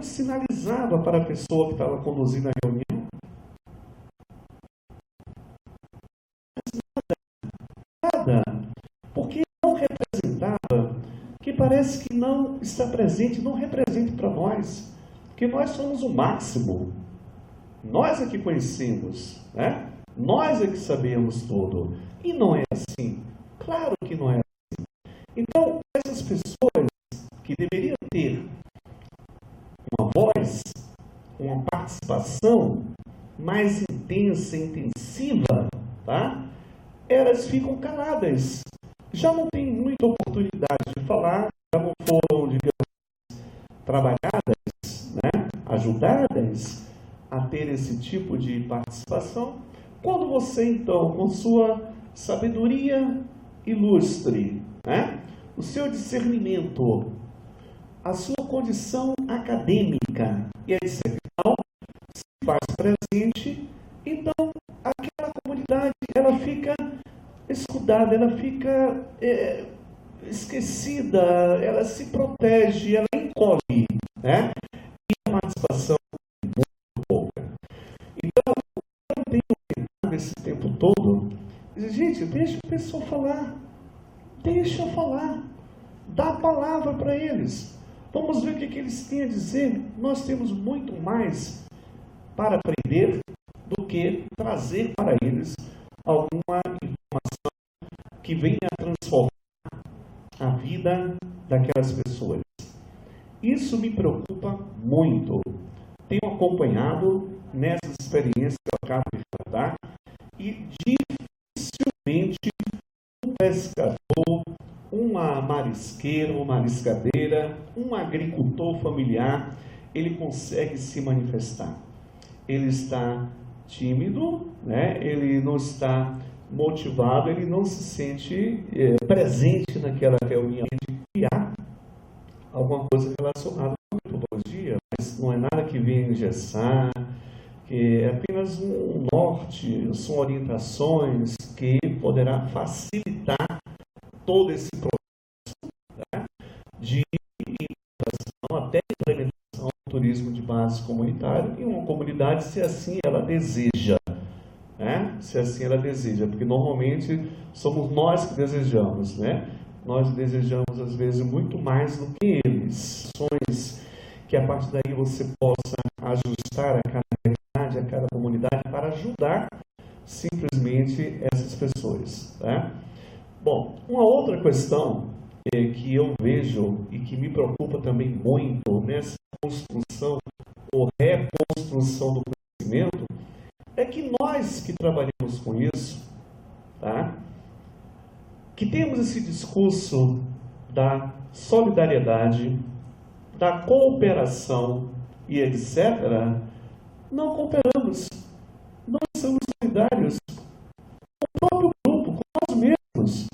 sinalizava para a pessoa que estava conduzindo a reunião. Nada. Porque não representava, que parece que não está presente, não representa para nós. Que nós somos o máximo. Nós é que conhecemos, né? Nós é que sabemos tudo. E não é assim. Claro que não é assim. Então, essas pessoas que deveriam ter uma voz, uma participação mais intensa, intensiva, tá? Elas ficam caladas. Já não tem muita oportunidade de falar, já não foram, digamos, trabalhadas, né? Ajudadas a ter esse tipo de participação. Quando você, então, com sua sabedoria ilustre, né? O seu discernimento, a sua condição acadêmica e excepcional se faz presente, então aquela comunidade ela fica escudada, ela fica esquecida, ela se protege, ela encolhe, né? E a participação é muito pouca. Então, eu tenho tentado esse tempo todo, gente, deixa o pessoal falar, deixa eu falar, dá a palavra para eles. Vamos ver o que eles têm a dizer. Nós temos muito mais para aprender do que trazer para eles alguma informação que venha a transformar a vida daquelas pessoas. Isso me preocupa muito. Tenho acompanhado nessas experiências que eu acabo de tratar e dificilmente um pescador, uma marisqueira, uma mariscadeira, um agricultor familiar, ele consegue se manifestar. Ele está tímido, né? Ele não está motivado, ele não se sente presente naquela reunião de criar alguma coisa relacionada com a metodologia, mas não é nada que venha engessar, que é apenas um norte, são orientações que poderá facilitar todo esse processo, né, de implementação, até implementação do turismo de base comunitário em uma comunidade, se assim ela deseja, né? Se assim ela deseja, porque normalmente somos nós que desejamos, né? Nós desejamos às vezes muito mais do que eles. Ações que a partir daí você possa ajustar a cada realidade, a cada comunidade para ajudar simplesmente essas pessoas, né? Bom, uma outra questão que eu vejo e que me preocupa também muito nessa construção ou reconstrução do conhecimento é que nós que trabalhamos com isso, tá? Que temos esse discurso da solidariedade, da cooperação e etc., não cooperamos, não somos solidários com o próprio grupo, com nós mesmos.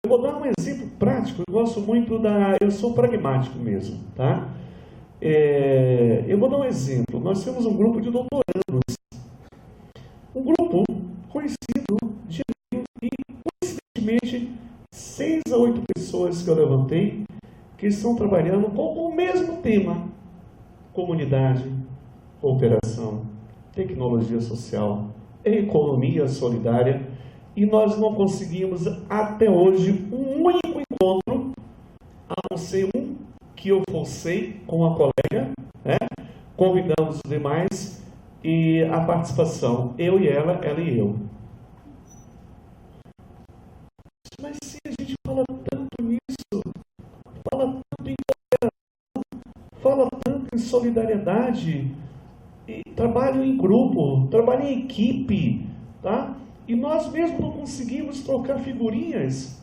Eu vou dar um exemplo prático, eu gosto muito eu sou pragmático mesmo, tá? Eu vou dar um exemplo. Nós temos um grupo de doutorandos, um grupo conhecido de e coincidentemente 6 a 8 pessoas que eu levantei que estão trabalhando com o mesmo tema: comunidade, cooperação, tecnologia social, economia solidária. E nós não conseguimos até hoje um único encontro, a não ser um que eu forcei com uma colega, né? Convidamos os demais e a participação, eu e ela e eu. Mas se a gente fala tanto nisso, fala tanto em cooperação, fala tanto em solidariedade, e trabalho em grupo, trabalho em equipe, tá? E nós mesmos não conseguimos trocar figurinhas.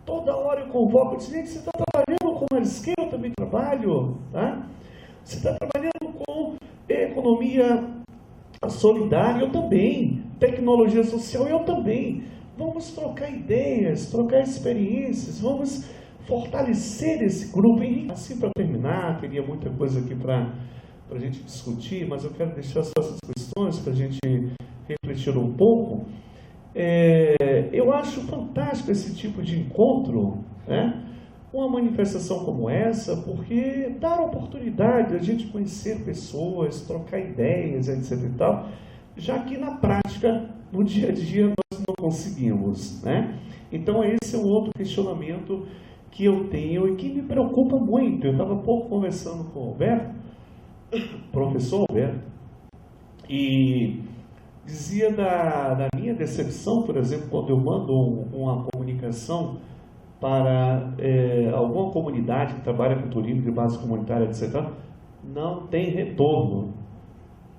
Toda hora eu convoco, eu digo: gente, você está trabalhando com marisqueira, eu também trabalho, tá? Você está trabalhando com economia solidária, eu também. Tecnologia social, eu também. Vamos trocar ideias, trocar experiências, vamos fortalecer esse grupo. E assim, para terminar, teria muita coisa aqui para a gente discutir, mas eu quero deixar só essas questões para a gente refletir um pouco. Eu acho fantástico esse tipo de encontro, né? uma manifestação como essa, porque dá a oportunidade de a gente conhecer pessoas, trocar ideias, etc. e tal, já que na prática, no dia a dia, nós não conseguimos, né? Então, esse é um outro questionamento que eu tenho e que me preocupa muito. Eu estava há pouco conversando com o Alberto, professor Alberto, e dizia da minha decepção, por exemplo, quando eu mando uma comunicação para alguma comunidade que trabalha com turismo de base comunitária, etc., não tem retorno.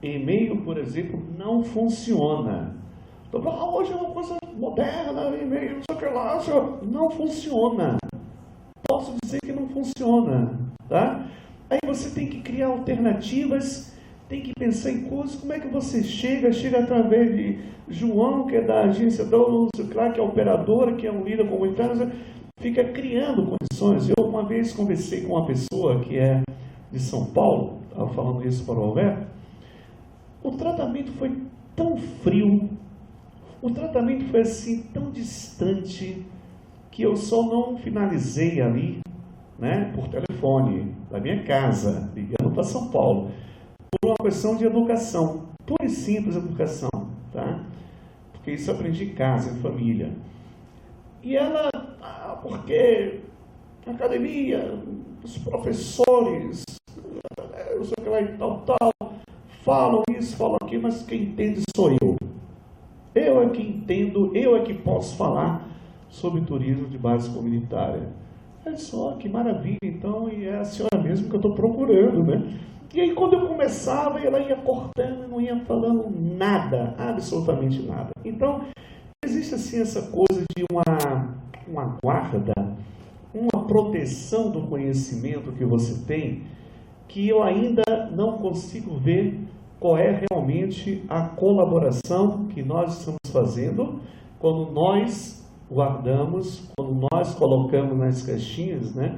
E-mail, por exemplo, não funciona. Então, hoje é uma coisa moderna, e-mail, não sei o que lá, não funciona. Posso dizer que não funciona, tá? Aí você tem que criar alternativas, tem que pensar em coisas, como é que você chega através de João, que é da agência da que é operadora, que é um líder comunitário, fica criando condições. Eu uma vez conversei com uma pessoa que é de São Paulo, estava falando isso para o Alberto, o tratamento foi tão frio, o tratamento foi assim tão distante, que eu só não finalizei ali, né, por telefone, da minha casa, ligando para São Paulo, por uma questão de educação, pura e simples educação, tá? Porque isso eu aprendi em casa, em família. E ela, porque na academia, os professores, não sei o que lá e tal, falam isso, falam aquilo, mas quem entende sou eu. Eu é que entendo, eu é que posso falar sobre turismo de base comunitária. Olha só, que maravilha, então, e é a senhora mesmo que eu estou procurando, né? E aí, quando eu começava, ela ia cortando, não ia falando nada, absolutamente nada. Então, existe assim essa coisa de uma guarda, uma proteção do conhecimento que você tem, que eu ainda não consigo ver qual é realmente a colaboração que nós estamos fazendo quando nós guardamos, quando nós colocamos nas caixinhas, né,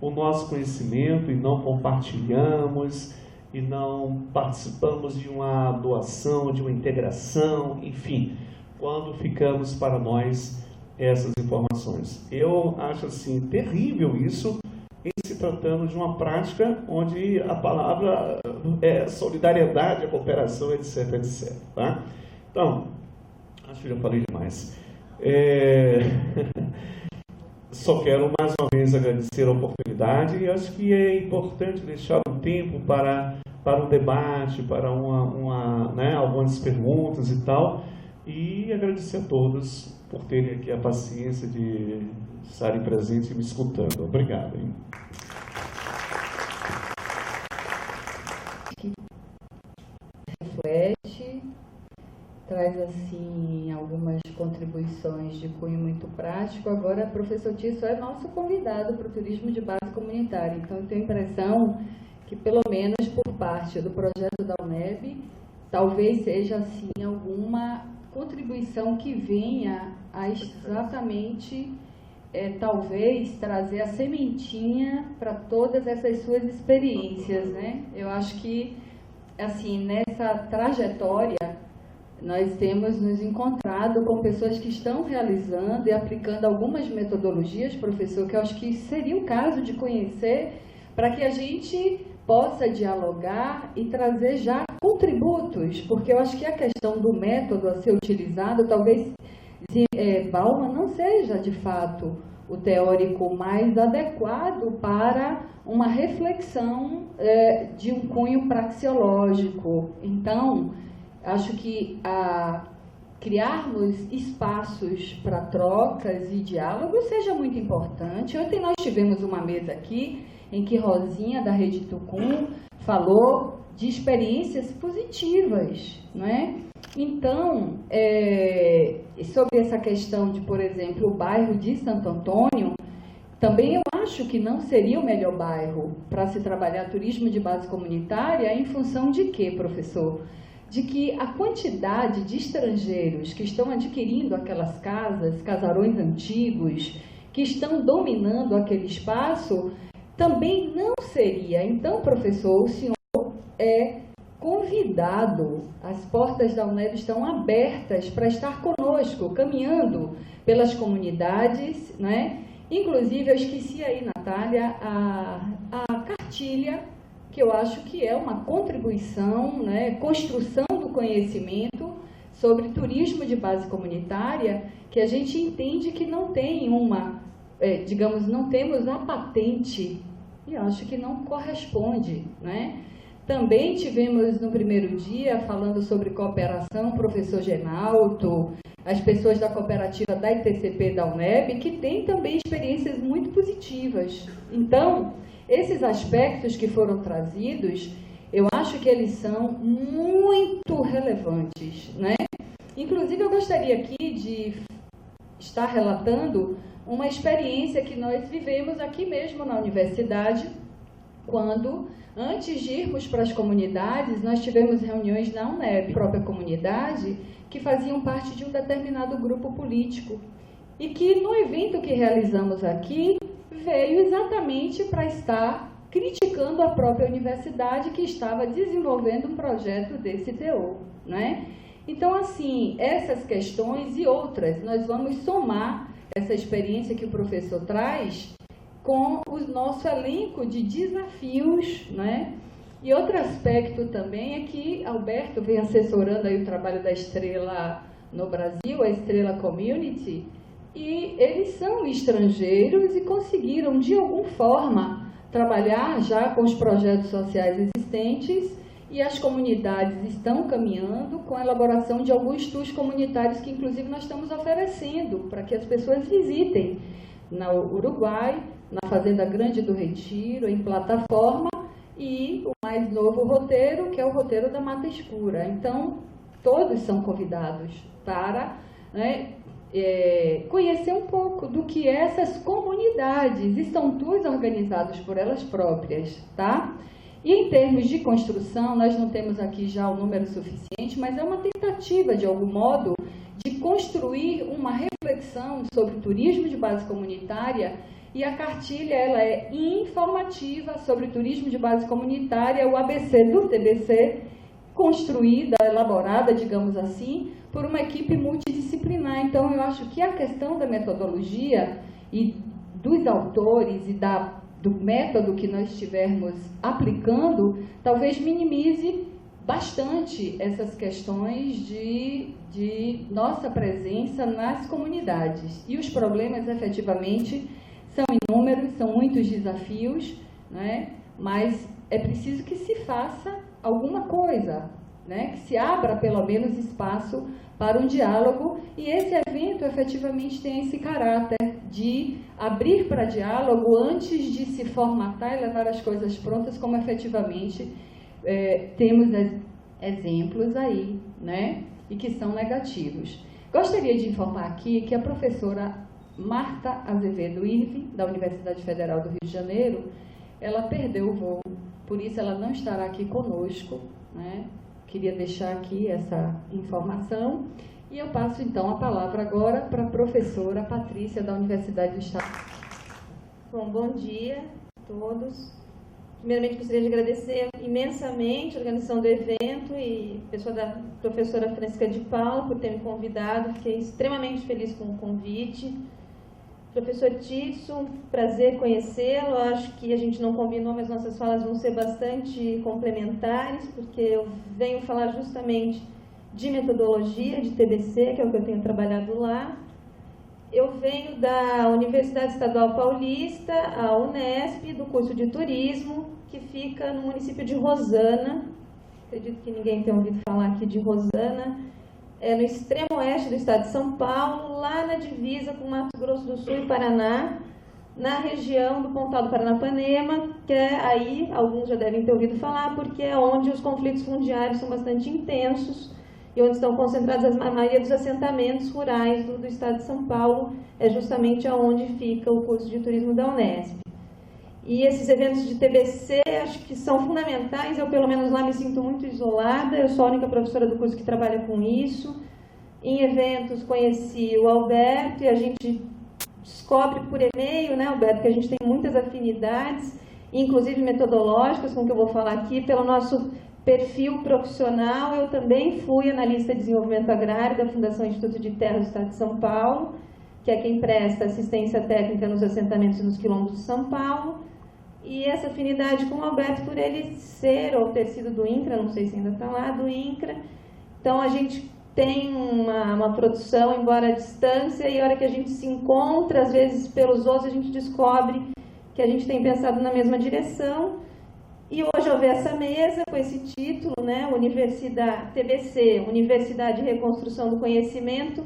o nosso conhecimento e não compartilhamos e não participamos de uma doação, de uma integração, enfim, quando ficamos para nós essas informações. Eu acho assim terrível isso, em se tratando de uma prática onde a palavra é solidariedade, a cooperação, etc, etc. Tá? Então, acho que já falei demais. Só quero mais uma vez agradecer a oportunidade e acho que é importante deixar um tempo para um debate, para algumas perguntas e tal, e agradecer a todos por terem aqui a paciência de estarem presentes e me escutando. Obrigado. Hein? Reflete, traz assim algumas contribuições de cunho muito prático. Agora, o professor Tício é nosso convidado para o turismo de base comunitária, então eu tenho a impressão que, pelo menos por parte do projeto da UNEB, talvez seja assim alguma contribuição que venha a exatamente, talvez, trazer a sementinha para todas essas suas experiências, né? Eu acho que, assim, nessa trajetória, nós temos nos encontrado com pessoas que estão realizando e aplicando algumas metodologias, professor, que eu acho que seria o caso de conhecer, para que a gente possa dialogar e trazer já contributos, porque eu acho que a questão do método a ser utilizado, talvez Bauman não seja, de fato, o teórico mais adequado para uma reflexão de um cunho praxeológico. Então, acho que criarmos espaços para trocas e diálogos seja muito importante. Ontem nós tivemos uma mesa aqui em que Rosinha, da Rede Tucum, falou de experiências positivas, não é? Então, sobre essa questão de, por exemplo, o bairro de Santo Antônio, também eu acho que não seria o melhor bairro para se trabalhar turismo de base comunitária em função de quê, professor? De que a quantidade de estrangeiros que estão adquirindo aquelas casas, casarões antigos, que estão dominando aquele espaço, também não seria. Então, professor, o senhor é convidado, as portas da UNEB estão abertas para estar conosco, caminhando pelas comunidades, né? Inclusive, eu esqueci aí, Natália, a cartilha, que eu acho que é uma contribuição, né, construção do conhecimento sobre turismo de base comunitária, que a gente entende que não tem digamos, não temos a patente, e acho que não corresponde, né? Também tivemos no primeiro dia, falando sobre cooperação, o professor Genalto, as pessoas da cooperativa da ITCP da UNEB, que têm também experiências muito positivas. Então, esses aspectos que foram trazidos, eu acho que eles são muito relevantes, né? Inclusive, eu gostaria aqui de estar relatando uma experiência que nós vivemos aqui mesmo na universidade, quando, antes de irmos para as comunidades, nós tivemos reuniões na UNEB, própria comunidade, que faziam parte de um determinado grupo político. E que no evento que realizamos aqui, veio exatamente para estar criticando a própria universidade que estava desenvolvendo um projeto desse teor, né? Então, assim, essas questões e outras, nós vamos somar essa experiência que o professor traz com o nosso elenco de desafios, né? E outro aspecto também é que Alberto vem assessorando aí o trabalho da Estrela no Brasil, a Estrela Community, e eles são estrangeiros e conseguiram, de alguma forma, trabalhar já com os projetos sociais existentes, e as comunidades estão caminhando com a elaboração de alguns tours comunitários que, inclusive, nós estamos oferecendo para que as pessoas visitem no Uruguai, na Fazenda Grande do Retiro, em plataforma, e o mais novo roteiro, que é o roteiro da Mata Escura. Então, todos são convidados para, né, conhecer um pouco do que essas comunidades, e são tours organizados por elas próprias, tá? E em termos de construção, nós não temos aqui já o número suficiente, mas é uma tentativa, de algum modo, de construir uma reflexão sobre o turismo de base comunitária, e a cartilha ela é informativa sobre o turismo de base comunitária, o ABC do TBC, construída, elaborada, digamos assim, por uma equipe multidisciplinar. Então, eu acho que a questão da metodologia e dos autores e do método que nós estivermos aplicando, talvez minimize bastante essas questões de nossa presença nas comunidades. E os problemas, efetivamente, são inúmeros, são muitos desafios, né? Mas é preciso que se faça alguma coisa, né? Que se abra, pelo menos, espaço para um diálogo, e esse evento, efetivamente, tem esse caráter de abrir para diálogo antes de se formatar e levar as coisas prontas, como efetivamente temos exemplos aí, né? E que são negativos. Gostaria de informar aqui que a professora Marta Azevedo Irving, da Universidade Federal do Rio de Janeiro, ela perdeu o voo, por isso ela não estará aqui conosco, né? Queria deixar aqui essa informação. E eu passo, então, a palavra agora para a professora Patrícia, da Universidade do Estado. Bom dia a todos. Primeiramente, gostaria de agradecer imensamente a organização do evento e a pessoa da professora Francisca de Paula por ter me convidado. Fiquei extremamente feliz com o convite. Professor Tício, prazer conhecê-lo. Acho que a gente não combinou, mas nossas falas vão ser bastante complementares, porque eu venho falar justamente de metodologia, de TBC, que é o que eu tenho trabalhado lá. Eu venho da Universidade Estadual Paulista, a Unesp, do curso de Turismo, que fica no município de Rosana. Acredito que ninguém tenha ouvido falar aqui de Rosana. É no extremo oeste do estado de São Paulo, lá na divisa com Mato Grosso do Sul e Paraná, na região do Pontal do Paranapanema, que é aí, alguns já devem ter ouvido falar, porque é onde os conflitos fundiários são bastante intensos e onde estão concentrados a maioria dos assentamentos rurais do estado de São Paulo, é justamente onde fica o curso de turismo da Unesp. E esses eventos de TBC acho que são fundamentais, eu pelo menos lá me sinto muito isolada, eu sou a única professora do curso que trabalha com isso. Em eventos conheci o Alberto e a gente descobre por e-mail, né, Alberto, que a gente tem muitas afinidades, inclusive metodológicas, com o que eu vou falar aqui, pelo nosso perfil profissional. Eu também fui analista de desenvolvimento agrário da Fundação Instituto de Terras do Estado de São Paulo, que é quem presta assistência técnica nos assentamentos e nos quilombos de São Paulo, e essa afinidade com o Alberto por ele ser ou ter sido do INCRA, não sei se ainda está lá, do INCRA. Então a gente tem uma produção, embora à distância, e a hora que a gente se encontra, às vezes pelos outros, a gente descobre que a gente tem pensado na mesma direção. E hoje eu vejo essa mesa com esse título, né, Universidade, TBC, Universidade de Reconstrução do Conhecimento.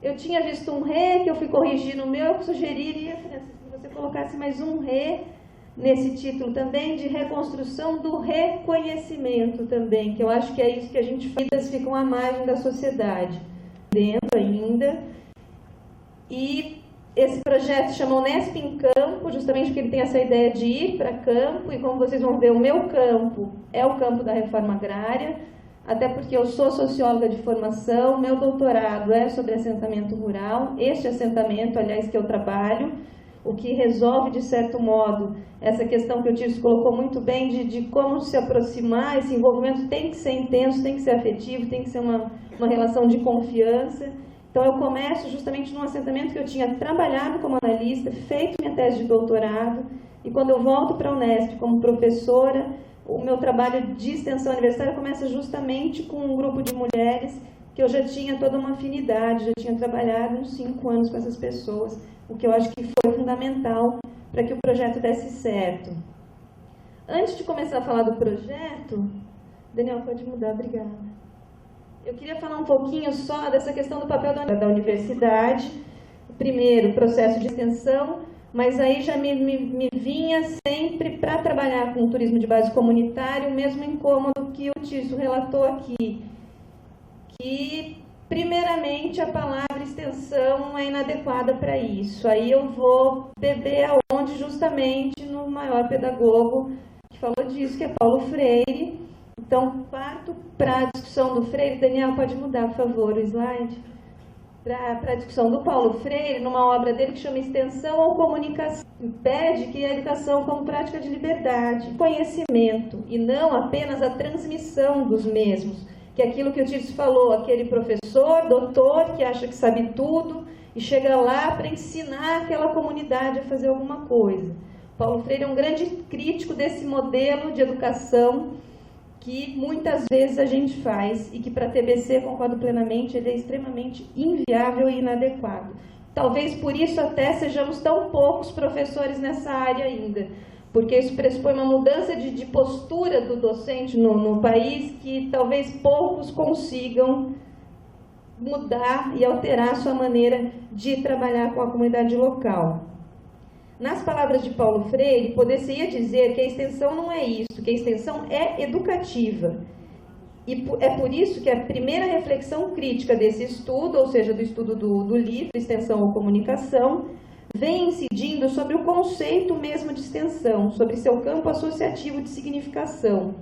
Eu tinha visto um re, que eu fui corrigir no meu, eu sugeriria, Francisco, que você colocasse mais um re nesse título também, de reconstrução do reconhecimento também, que eu acho que é isso que a gente faz, ficam à margem da sociedade, dentro ainda. E esse projeto se chama Unesp em Campo, justamente porque ele tem essa ideia de ir para campo, e como vocês vão ver, o meu campo é o campo da reforma agrária, até porque eu sou socióloga de formação, meu doutorado é sobre assentamento rural, este assentamento, aliás, que eu trabalho, o que resolve, de certo modo, essa questão que o Tirso colocou muito bem, de como se aproximar, esse envolvimento tem que ser intenso, tem que ser afetivo, tem que ser uma relação de confiança. Então, eu começo justamente num assentamento que eu tinha trabalhado como analista, feito minha tese de doutorado, e quando eu volto para a Unesp como professora, o meu trabalho de extensão universitária começa justamente com um grupo de mulheres que eu já tinha toda uma afinidade, já tinha trabalhado uns 5 anos com essas pessoas, o que eu acho que foi fundamental para que o projeto desse certo. Antes de começar a falar do projeto, Daniel, pode mudar, obrigada. Eu queria falar um pouquinho só dessa questão do papel da universidade. Primeiro, processo de extensão, mas aí já me vinha sempre para trabalhar com o turismo de base comunitário, o mesmo incômodo que o Tirso relatou aqui, que, primeiramente, a palavra extensão é inadequada para isso. Aí eu vou beber aonde, justamente, no maior pedagogo que falou disso, que é Paulo Freire. Então, parto para a discussão do Freire. Daniel, pode mudar, por favor, o slide. Para a discussão do Paulo Freire, numa obra dele que chama Extensão ou Comunicação. Pede que a educação como prática de liberdade, conhecimento, e não apenas a transmissão dos mesmos. Que é aquilo que o Tirso falou, aquele professor, doutor, que acha que sabe tudo e chega lá para ensinar aquela comunidade a fazer alguma coisa. Paulo Freire é um grande crítico desse modelo de educação que muitas vezes a gente faz e que para a TBC, concordo plenamente, ele é extremamente inviável e inadequado. Talvez por isso até sejamos tão poucos professores nessa área ainda, porque isso pressupõe uma mudança de postura do docente no país que talvez poucos consigam mudar e alterar a sua maneira de trabalhar com a comunidade local. Nas palavras de Paulo Freire, poder-se-ia dizer que a extensão não é isso, que a extensão é educativa. E é por isso que a primeira reflexão crítica desse estudo, ou seja, do estudo do livro Extensão ou Comunicação, vem incidindo sobre o conceito mesmo de extensão, sobre seu campo associativo de significação.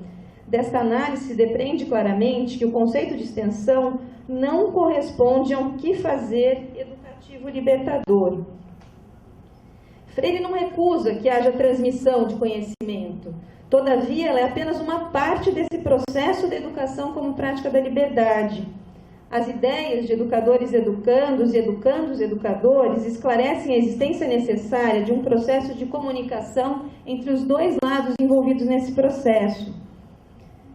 Desta análise se depreende claramente que o conceito de extensão não corresponde a um que fazer educativo libertador. Freire não recusa que haja transmissão de conhecimento. Todavia, ela é apenas uma parte desse processo de educação como prática da liberdade. As ideias de educadores educandos e educandos educadores esclarecem a existência necessária de um processo de comunicação entre os dois lados envolvidos nesse processo.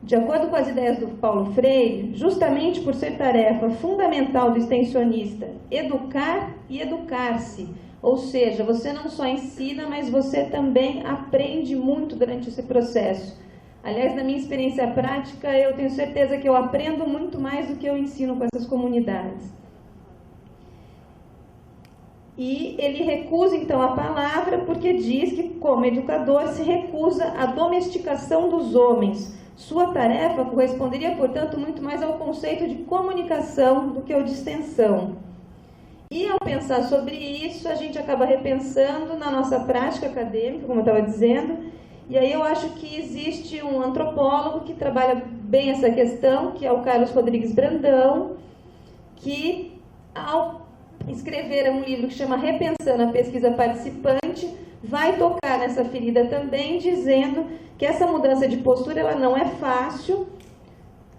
De acordo com as ideias do Paulo Freire, justamente por ser tarefa fundamental do extensionista educar e educar-se, ou seja, você não só ensina, mas você também aprende muito durante esse processo. Aliás, na minha experiência prática, eu tenho certeza que eu aprendo muito mais do que eu ensino com essas comunidades. E ele recusa, então, a palavra porque diz que, como educador, se recusa à domesticação dos homens. Sua tarefa corresponderia, portanto, muito mais ao conceito de comunicação do que ao de extensão. E ao pensar sobre isso, a gente acaba repensando na nossa prática acadêmica, como eu estava dizendo, e aí eu acho que existe um antropólogo que trabalha bem essa questão, que é o Carlos Rodrigues Brandão, que ao escrever um livro que chama Repensando a Pesquisa Participante, vai tocar nessa ferida também, dizendo que essa mudança de postura ela não é fácil,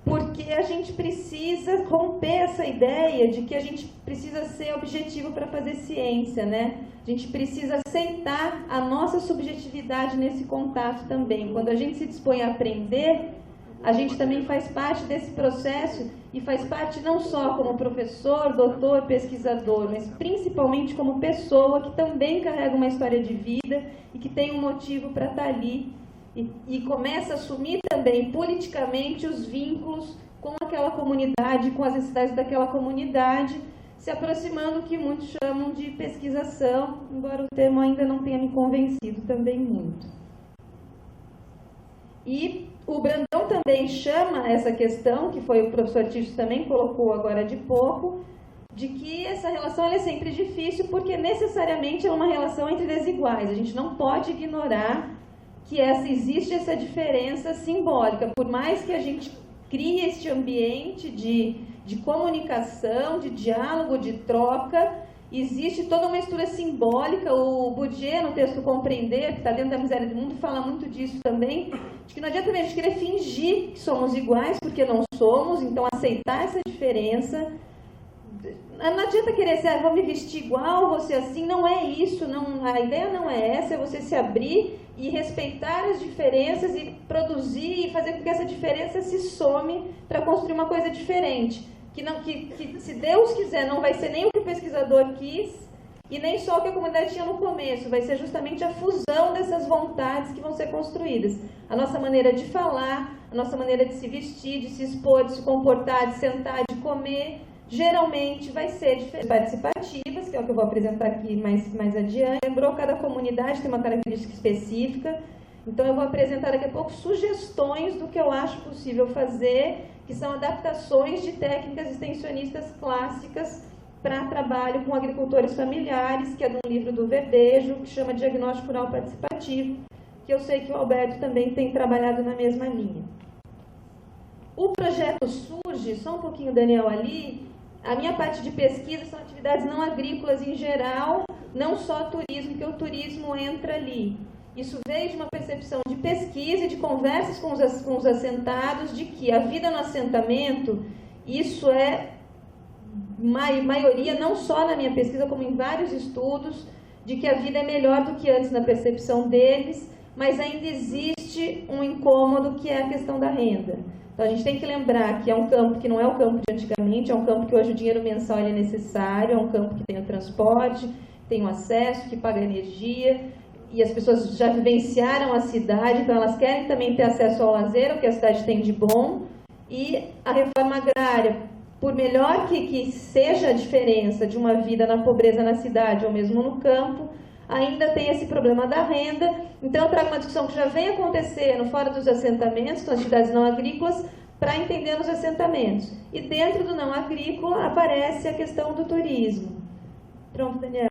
porque porque a gente precisa romper essa ideia de que a gente precisa ser objetivo para fazer ciência, né? A gente precisa aceitar a nossa subjetividade nesse contato também. Quando a gente se dispõe a aprender, a gente também faz parte desse processo e faz parte não só como professor, doutor, pesquisador, mas principalmente como pessoa que também carrega uma história de vida e que tem um motivo para estar ali e começa a assumir também politicamente os vínculos com aquela comunidade, com as necessidades daquela comunidade, se aproximando do que muitos chamam de pesquisação, embora o termo ainda não tenha me convencido também muito. E o Brandão também chama essa questão, que foi o professor Tício também colocou agora de pouco, de que essa relação ela é sempre difícil porque necessariamente é uma relação entre desiguais. A gente não pode ignorar que existe essa diferença simbólica. Por mais que a gente crie este ambiente de comunicação, de diálogo, de troca, existe toda uma estrutura simbólica. O Bourdieu, no texto Compreender, que está dentro da Miséria do Mundo, fala muito disso também, de que não adianta a gente querer fingir que somos iguais, porque não somos, então aceitar essa diferença. Não adianta querer ser, vou me vestir igual, vou ser assim, não é isso, não, a ideia não é essa, é você se abrir e respeitar as diferenças e produzir e fazer com que essa diferença se some para construir uma coisa diferente. Que se Deus quiser, não vai ser nem o que o pesquisador quis e nem só o que a comunidade tinha no começo, vai ser justamente a fusão dessas vontades que vão ser construídas. A nossa maneira de falar, a nossa maneira de se vestir, de se expor, de se comportar, de sentar, de comer, geralmente vai ser diferente. Participativas, que é o que eu vou apresentar aqui mais adiante. Lembrou, cada comunidade tem uma característica específica, então eu vou apresentar daqui a pouco sugestões do que eu acho possível fazer, que são adaptações de técnicas extensionistas clássicas para trabalho com agricultores familiares, que é de um livro do Verdejo, que chama Diagnóstico Rural Participativo, que eu sei que o Alberto também tem trabalhado na mesma linha. O projeto surge, só um pouquinho, Daniel, ali. A minha parte de pesquisa são atividades não agrícolas em geral, não só turismo, porque o turismo entra ali. Isso veio de uma percepção de pesquisa e de conversas com os assentados, de que a vida no assentamento, isso é maioria, não só na minha pesquisa, como em vários estudos, de que a vida é melhor do que antes na percepção deles, mas ainda existe um incômodo que é a questão da renda. Então a gente tem que lembrar que é um campo que não é o campo de antigamente, é um campo que hoje o dinheiro mensal é necessário, é um campo que tem o transporte, tem o acesso, que paga energia, e as pessoas já vivenciaram a cidade, então elas querem também ter acesso ao lazer, o que a cidade tem de bom, e a reforma agrária, por melhor que seja a diferença de uma vida na pobreza na cidade ou mesmo no campo, ainda tem esse problema da renda. Então eu trago uma discussão que já vem acontecendo fora dos assentamentos, com as atividades não agrícolas, para entender os assentamentos. E dentro do não agrícola aparece a questão do turismo. Pronto, Daniel?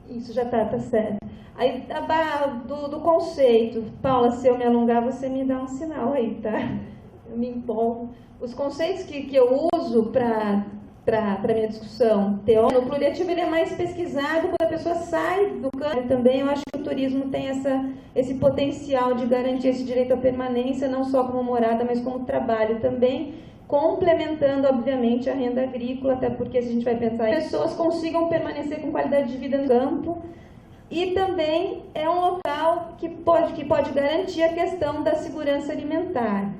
Isso já está certo. Aí, do conceito, Paula, se eu me alongar, você me dá um sinal aí, tá? Eu me empolgo. Os conceitos que eu uso para a minha discussão teórica, o pluriativo ele é mais pesquisado quando a pessoa sai do campo também. Eu acho que o turismo tem esse potencial de garantir esse direito à permanência, não só como morada, mas como trabalho também, complementando, obviamente, a renda agrícola, até porque se a gente vai pensar em pessoas consigam permanecer com qualidade de vida no campo. E também é um local que pode garantir a questão da segurança alimentar.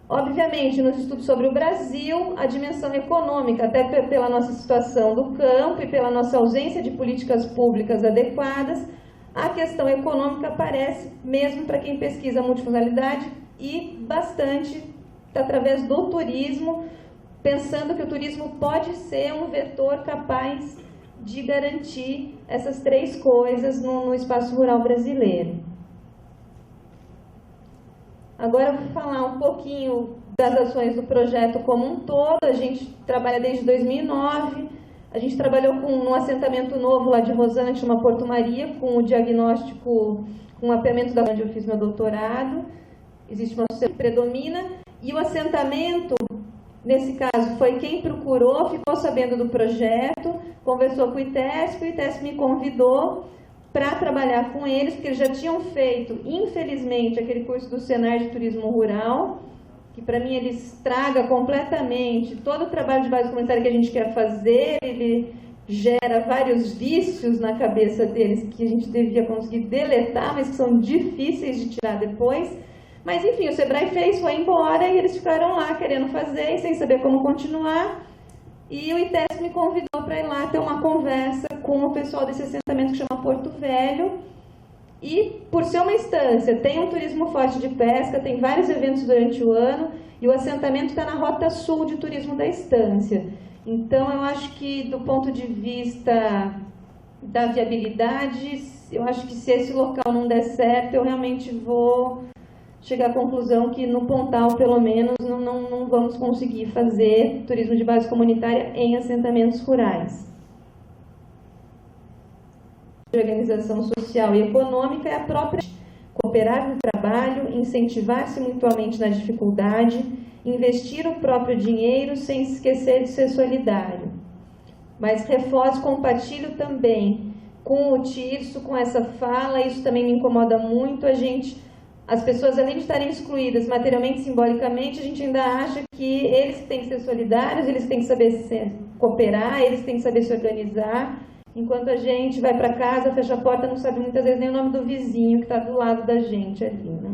Obviamente, nos estudos sobre o Brasil, a dimensão econômica, até pela nossa situação do campo e pela nossa ausência de políticas públicas adequadas, a questão econômica aparece mesmo para quem pesquisa multifuncionalidade e bastante através do turismo, pensando que o turismo pode ser um vetor capaz de garantir essas três coisas no espaço rural brasileiro. Agora eu vou falar um pouquinho das ações do projeto como um todo. A gente trabalha desde 2009, a gente trabalhou com um assentamento novo lá de Rosana, que chama Porto Maria, com o diagnóstico, com o mapeamento da onde eu fiz meu doutorado. Existe uma sociedade que predomina, e o assentamento, nesse caso, foi quem procurou, ficou sabendo do projeto, conversou com o ITESP me convidou para trabalhar com eles, porque eles já tinham feito, infelizmente, aquele curso do Senar de Turismo Rural, que para mim ele estraga completamente todo o trabalho de base comunitária que a gente quer fazer, ele gera vários vícios na cabeça deles que a gente devia conseguir deletar, mas que são difíceis de tirar depois. Mas enfim, o Sebrae fez, foi embora e eles ficaram lá querendo fazer e sem saber como continuar. E o ITESP me convidou para ir lá ter uma conversa com o pessoal desse assentamento que chama Porto Velho. E, por ser uma instância, tem um turismo forte de pesca, tem vários eventos durante o ano, e o assentamento está na rota sul de turismo da estância. Então, eu acho que, do ponto de vista da viabilidade, eu acho que se esse local não der certo, eu realmente vou chegar à conclusão que, no Pontal, pelo menos, não vamos conseguir fazer turismo de base comunitária em assentamentos rurais. De organização social e econômica é a própria cooperar no trabalho, incentivar-se mutuamente na dificuldade, investir o próprio dinheiro sem se esquecer de ser solidário. Mas reforço, compartilho também com o Tirso, com essa fala, isso também me incomoda muito, as pessoas, além de estarem excluídas materialmente, simbolicamente, a gente ainda acha que eles têm que ser solidários, eles têm que saber cooperar, eles têm que saber se organizar, enquanto a gente vai para casa, fecha a porta, não sabe muitas vezes nem o nome do vizinho que está do lado da gente ali, né?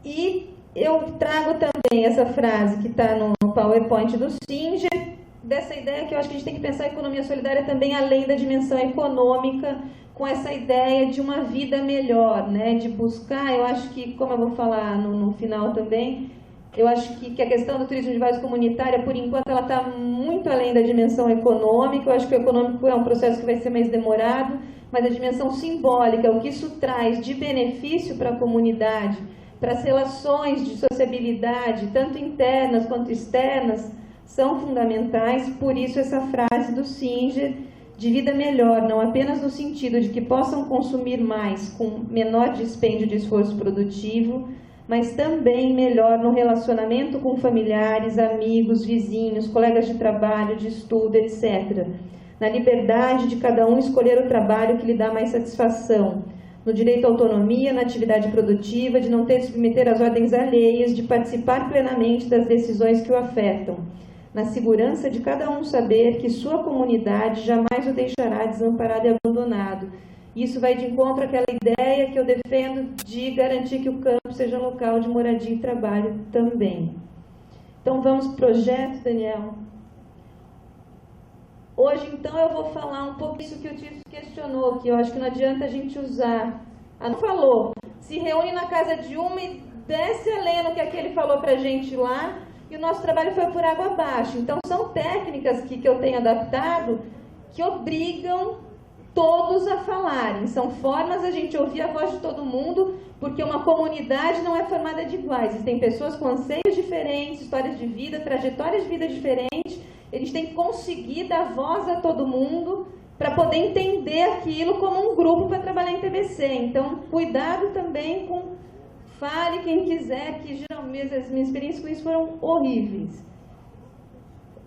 E eu trago também essa frase que está no PowerPoint do Singer, dessa ideia que eu acho que a gente tem que pensar a economia solidária também além da dimensão econômica, com essa ideia de uma vida melhor, né? De buscar, eu acho que, como eu vou falar no final também, eu acho que a questão do turismo de base comunitária, por enquanto, ela está muito além da dimensão econômica. Eu acho que o econômico é um processo que vai ser mais demorado, mas a dimensão simbólica, o que isso traz de benefício para a comunidade, para as relações de sociabilidade, tanto internas quanto externas, são fundamentais. Por isso, essa frase do Singer, de vida melhor, não apenas no sentido de que possam consumir mais com menor dispêndio de esforço produtivo, mas também melhor no relacionamento com familiares, amigos, vizinhos, colegas de trabalho, de estudo, etc. Na liberdade de cada um escolher o trabalho que lhe dá mais satisfação, no direito à autonomia, na atividade produtiva, de não ter de submeter às ordens alheias, de participar plenamente das decisões que o afetam, na segurança de cada um saber que sua comunidade jamais o deixará desamparado e abandonado. Isso vai de encontro àquela ideia que eu defendo de garantir que o campo seja local de moradia e trabalho também. Então, vamos para o projeto, Daniel. Hoje, então, eu vou falar um pouco disso que o Tito questionou, que eu acho que não adianta a gente usar. Não falou, se reúne na casa de uma e desce além no que aquele falou para a gente lá, e o nosso trabalho foi por água abaixo. Então, são técnicas que eu tenho adaptado que obrigam todos a falarem. São formas a gente ouvir a voz de todo mundo, porque uma comunidade não é formada de iguais. Existem pessoas com anseios diferentes, histórias de vida, trajetórias de vida diferentes. A gente tem que conseguir dar voz a todo mundo para poder entender aquilo como um grupo para trabalhar em TBC. Então, cuidado também com... Fale quem quiser, que geralmente as minhas experiências com isso foram horríveis.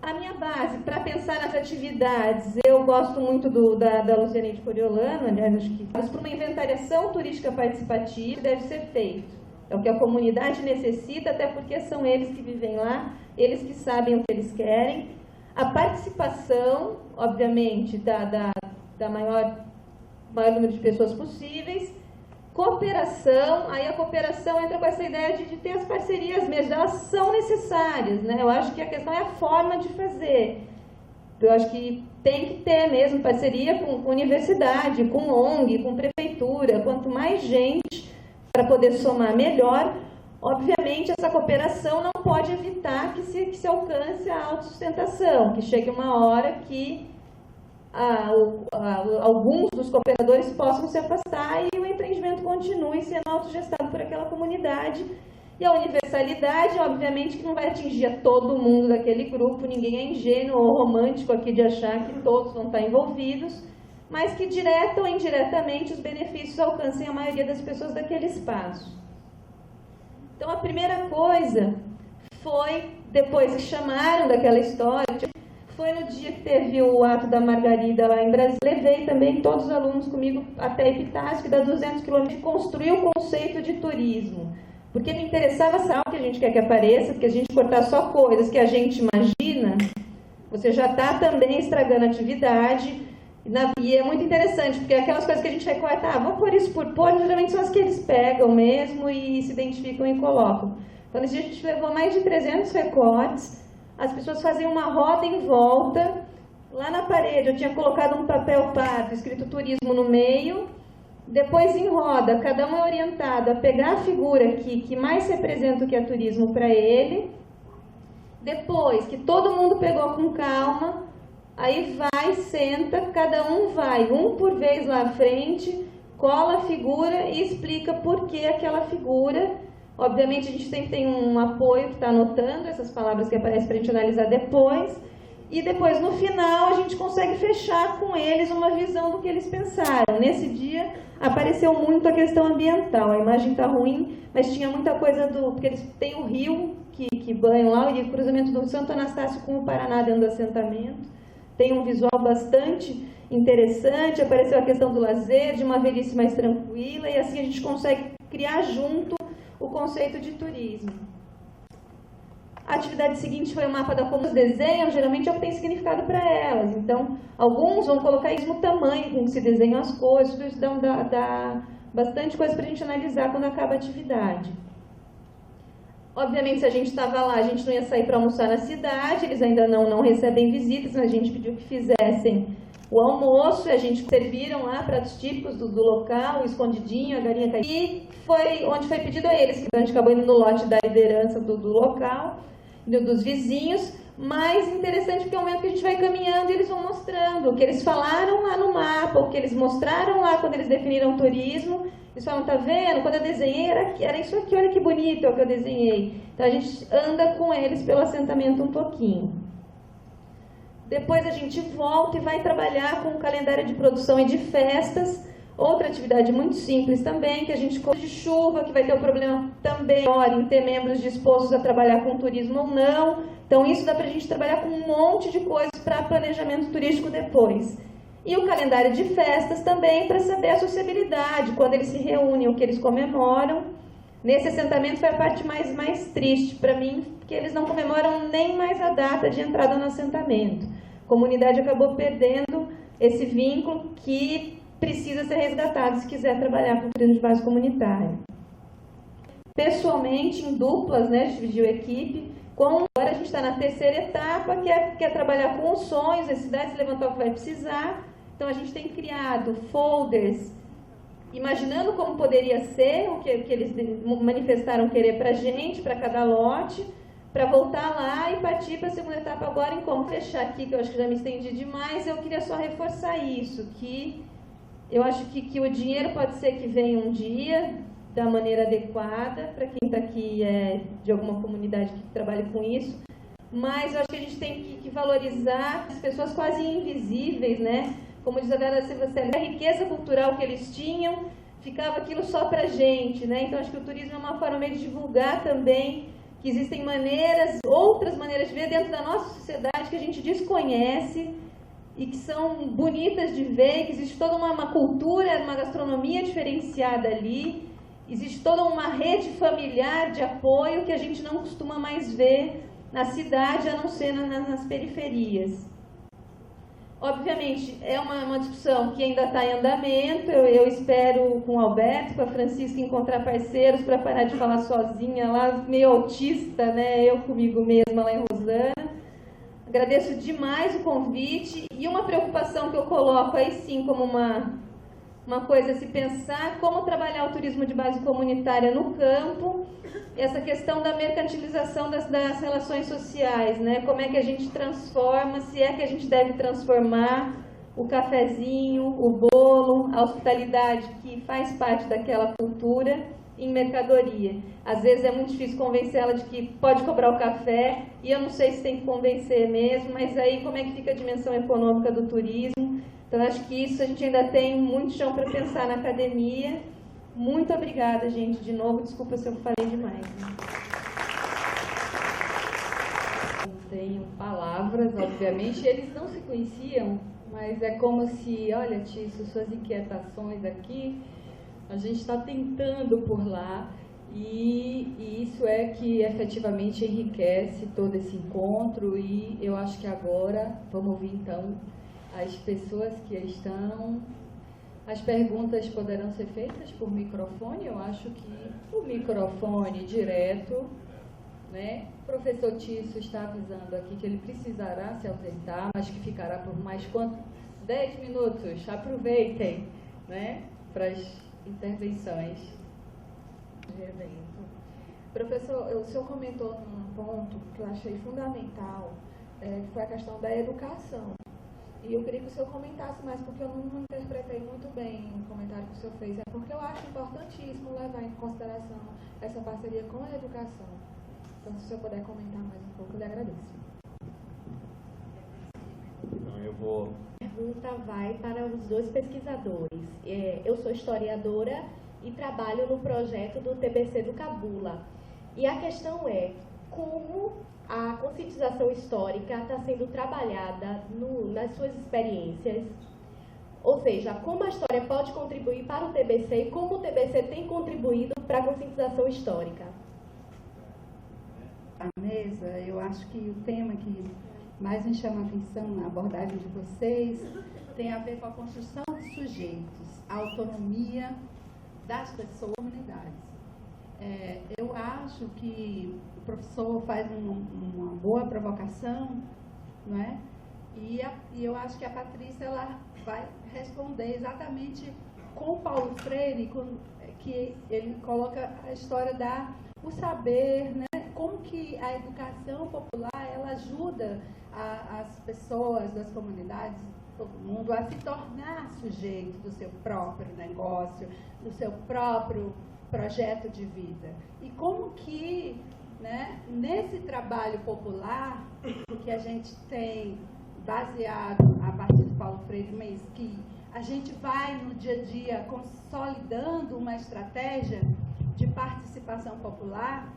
A minha base, para pensar nas atividades, eu gosto muito da Luciane de Coriolano, aliás, acho que para uma inventariação turística participativa deve ser feito. É o que a comunidade necessita, até porque são eles que vivem lá, eles que sabem o que eles querem. A participação, obviamente, da maior número de pessoas possíveis. Cooperação, aí a cooperação entra com essa ideia de ter as parcerias mesmo, elas são necessárias, né? Eu acho que a questão é a forma de fazer. Eu acho que tem que ter mesmo parceria com universidade, com ONG, com prefeitura, quanto mais gente para poder somar melhor. Obviamente, essa cooperação não pode evitar que se alcance a autossustentação, que chegue uma hora que alguns dos cooperadores possam se afastar e o empreendimento continue sendo autogestado por aquela comunidade. E a universalidade, obviamente, que não vai atingir a todo mundo daquele grupo, ninguém é ingênuo ou romântico aqui de achar que todos vão estar envolvidos, mas que direta ou indiretamente os benefícios alcancem a maioria das pessoas daquele espaço. Então, a primeira coisa foi, depois que chamaram daquela história, foi no dia que teve o ato da Margarida lá em Brasília. Levei também todos os alunos comigo até Epitácio, que dá 200 quilômetros, de construir o conceito de turismo. Porque me interessava saber o que a gente quer que apareça, porque a gente cortar só coisas que a gente imagina, você já está também estragando a atividade. E é muito interessante, porque aquelas coisas que a gente recorta, vamos pôr isso por pôr, geralmente são as que eles pegam mesmo e se identificam e colocam. Então, nesse dia a gente levou mais de 300 recortes, as pessoas faziam uma roda em volta, lá na parede eu tinha colocado um papel pardo, escrito turismo no meio, depois em roda, cada um é orientado a pegar a figura que mais representa o que é turismo para ele, depois que todo mundo pegou com calma, aí vai, senta, cada um vai, um por vez lá à frente, cola a figura e explica por que aquela figura. Obviamente a gente sempre tem um apoio que está anotando essas palavras que aparecem para a gente analisar depois. E depois, no final, a gente consegue fechar com eles uma visão do que eles pensaram. Nesse dia, apareceu muito a questão ambiental. A imagem está ruim, mas tinha muita coisa porque eles têm o rio que banham lá, e o cruzamento do Santo Anastácio com o Paraná dentro do assentamento. Tem um visual bastante interessante, apareceu a questão do lazer, de uma velhice mais tranquila, e assim a gente consegue criar junto o conceito de turismo. A atividade seguinte foi o mapa da como os desenham, geralmente é o que tem significado para elas. Então, alguns vão colocar isso no tamanho com que se desenham as coisas, tudo isso dá bastante coisa para a gente analisar quando acaba a atividade. Obviamente, se a gente estava lá, a gente não ia sair para almoçar na cidade, eles ainda não recebem visitas, mas a gente pediu que fizessem o almoço, a gente serviram lá pratos típicos do local, o escondidinho, a galinha caipira, e foi onde foi pedido a eles, que a gente acabou indo no lote da liderança do local, dos vizinhos. Mais interessante porque é o momento que a gente vai caminhando e eles vão mostrando o que eles falaram lá no mapa, o que eles mostraram lá quando eles definiram o turismo. Eles falam, tá vendo? Quando eu desenhei era isso aqui, olha que bonito é o que eu desenhei. Então a gente anda com eles pelo assentamento um pouquinho. Depois a gente volta e vai trabalhar com o calendário de produção e de festas. Outra atividade muito simples também, que a gente corre de chuva, que vai ter o problema também em ter membros dispostos a trabalhar com turismo ou não. Então isso dá para a gente trabalhar com um monte de coisas para planejamento turístico depois. E o calendário de festas também para saber a sociabilidade, quando eles se reúnem, o que eles comemoram. Nesse assentamento foi a parte mais triste para mim, porque eles não comemoram nem mais a data de entrada no assentamento. A comunidade acabou perdendo esse vínculo que precisa ser resgatado se quiser trabalhar com turismo de base comunitária. Pessoalmente, em duplas, a gente dividiu a equipe. Agora a gente está na terceira etapa, que é trabalhar com os sonhos, as cidades, se levantar o que vai precisar. Então a gente tem criado folders, imaginando como poderia ser, o que eles manifestaram querer para a gente, para cada lote, para voltar lá e partir para a segunda etapa agora em como fechar aqui, que eu acho que já me estendi demais. Eu queria só reforçar isso, que eu acho que o dinheiro pode ser que venha um dia da maneira adequada, para quem está aqui de alguma comunidade que trabalha com isso, mas eu acho que a gente tem que valorizar as pessoas quase invisíveis, Como diz a Vera Silvacelli, a riqueza cultural que eles tinham, ficava aquilo só para a gente, Então acho que o turismo é uma forma de divulgar também que existem outras maneiras de ver dentro da nossa sociedade que a gente desconhece, e que são bonitas de ver, que existe toda uma cultura, uma gastronomia diferenciada ali, existe toda uma rede familiar de apoio que a gente não costuma mais ver na cidade, a não ser nas periferias. Obviamente, é uma discussão que ainda está em andamento. Eu espero, com o Alberto, com a Francisca, encontrar parceiros para parar de falar sozinha lá, meio autista, eu comigo mesma lá em Rosana. Agradeço demais o convite, e uma preocupação que eu coloco aí sim como uma coisa a se pensar, como trabalhar o turismo de base comunitária no campo, essa questão da mercantilização das relações sociais, Como é que a gente transforma, se é que a gente deve transformar o cafezinho, o bolo, a hospitalidade que faz parte daquela cultura em mercadoria. Às vezes é muito difícil convencer ela de que pode cobrar o café, e eu não sei se tem que convencer mesmo, mas aí como é que fica a dimensão econômica do turismo? Então acho que isso a gente ainda tem muito chão para pensar na academia. Muito obrigada, gente, de novo, desculpa se eu falei demais. Não tenho palavras, obviamente, eles não se conheciam, mas é como se, olha, Tício, suas inquietações aqui, a gente está tentando por lá, E isso é que efetivamente enriquece todo esse encontro, e eu acho que agora vamos ouvir então as pessoas que estão. As perguntas poderão ser feitas por microfone. Eu acho que o microfone direto, né? O professor Tício está avisando aqui que ele precisará se ausentar, mas que ficará por mais quanto? 10 minutos. Aproveitem, né, para as intervenções de evento. Professor, o senhor comentou num ponto que eu achei fundamental, que foi a questão da educação. E eu queria que o senhor comentasse mais, porque eu não interpretei muito bem o comentário que o senhor fez. É porque eu acho importantíssimo levar em consideração essa parceria com a educação. Então, se o senhor puder comentar mais um pouco, eu lhe agradeço. Então, eu vou... A pergunta vai para os dois pesquisadores. Eu sou historiadora e trabalho no projeto do TBC do Cabula. E a questão é como a conscientização histórica está sendo trabalhada nas suas experiências, ou seja, como a história pode contribuir para o TBC e como o TBC tem contribuído para a conscientização histórica. A mesa, eu acho que o tema que mais me chama a atenção na abordagem de vocês tem a ver com a construção de sujeitos, a autonomia das pessoas e comunidades. Eu acho que o professor faz uma boa provocação, não é? E eu acho que a Patrícia ela vai responder exatamente com o Paulo Freire, que ele coloca a história o saber, né? Como que a educação popular ela ajuda as pessoas das comunidades, todo mundo, a se tornar sujeito do seu próprio negócio, do seu próprio projeto de vida. E como que, né, nesse trabalho popular que a gente tem baseado a partir do Paulo Freire, mas que a gente vai no dia a dia consolidando uma estratégia de participação popular,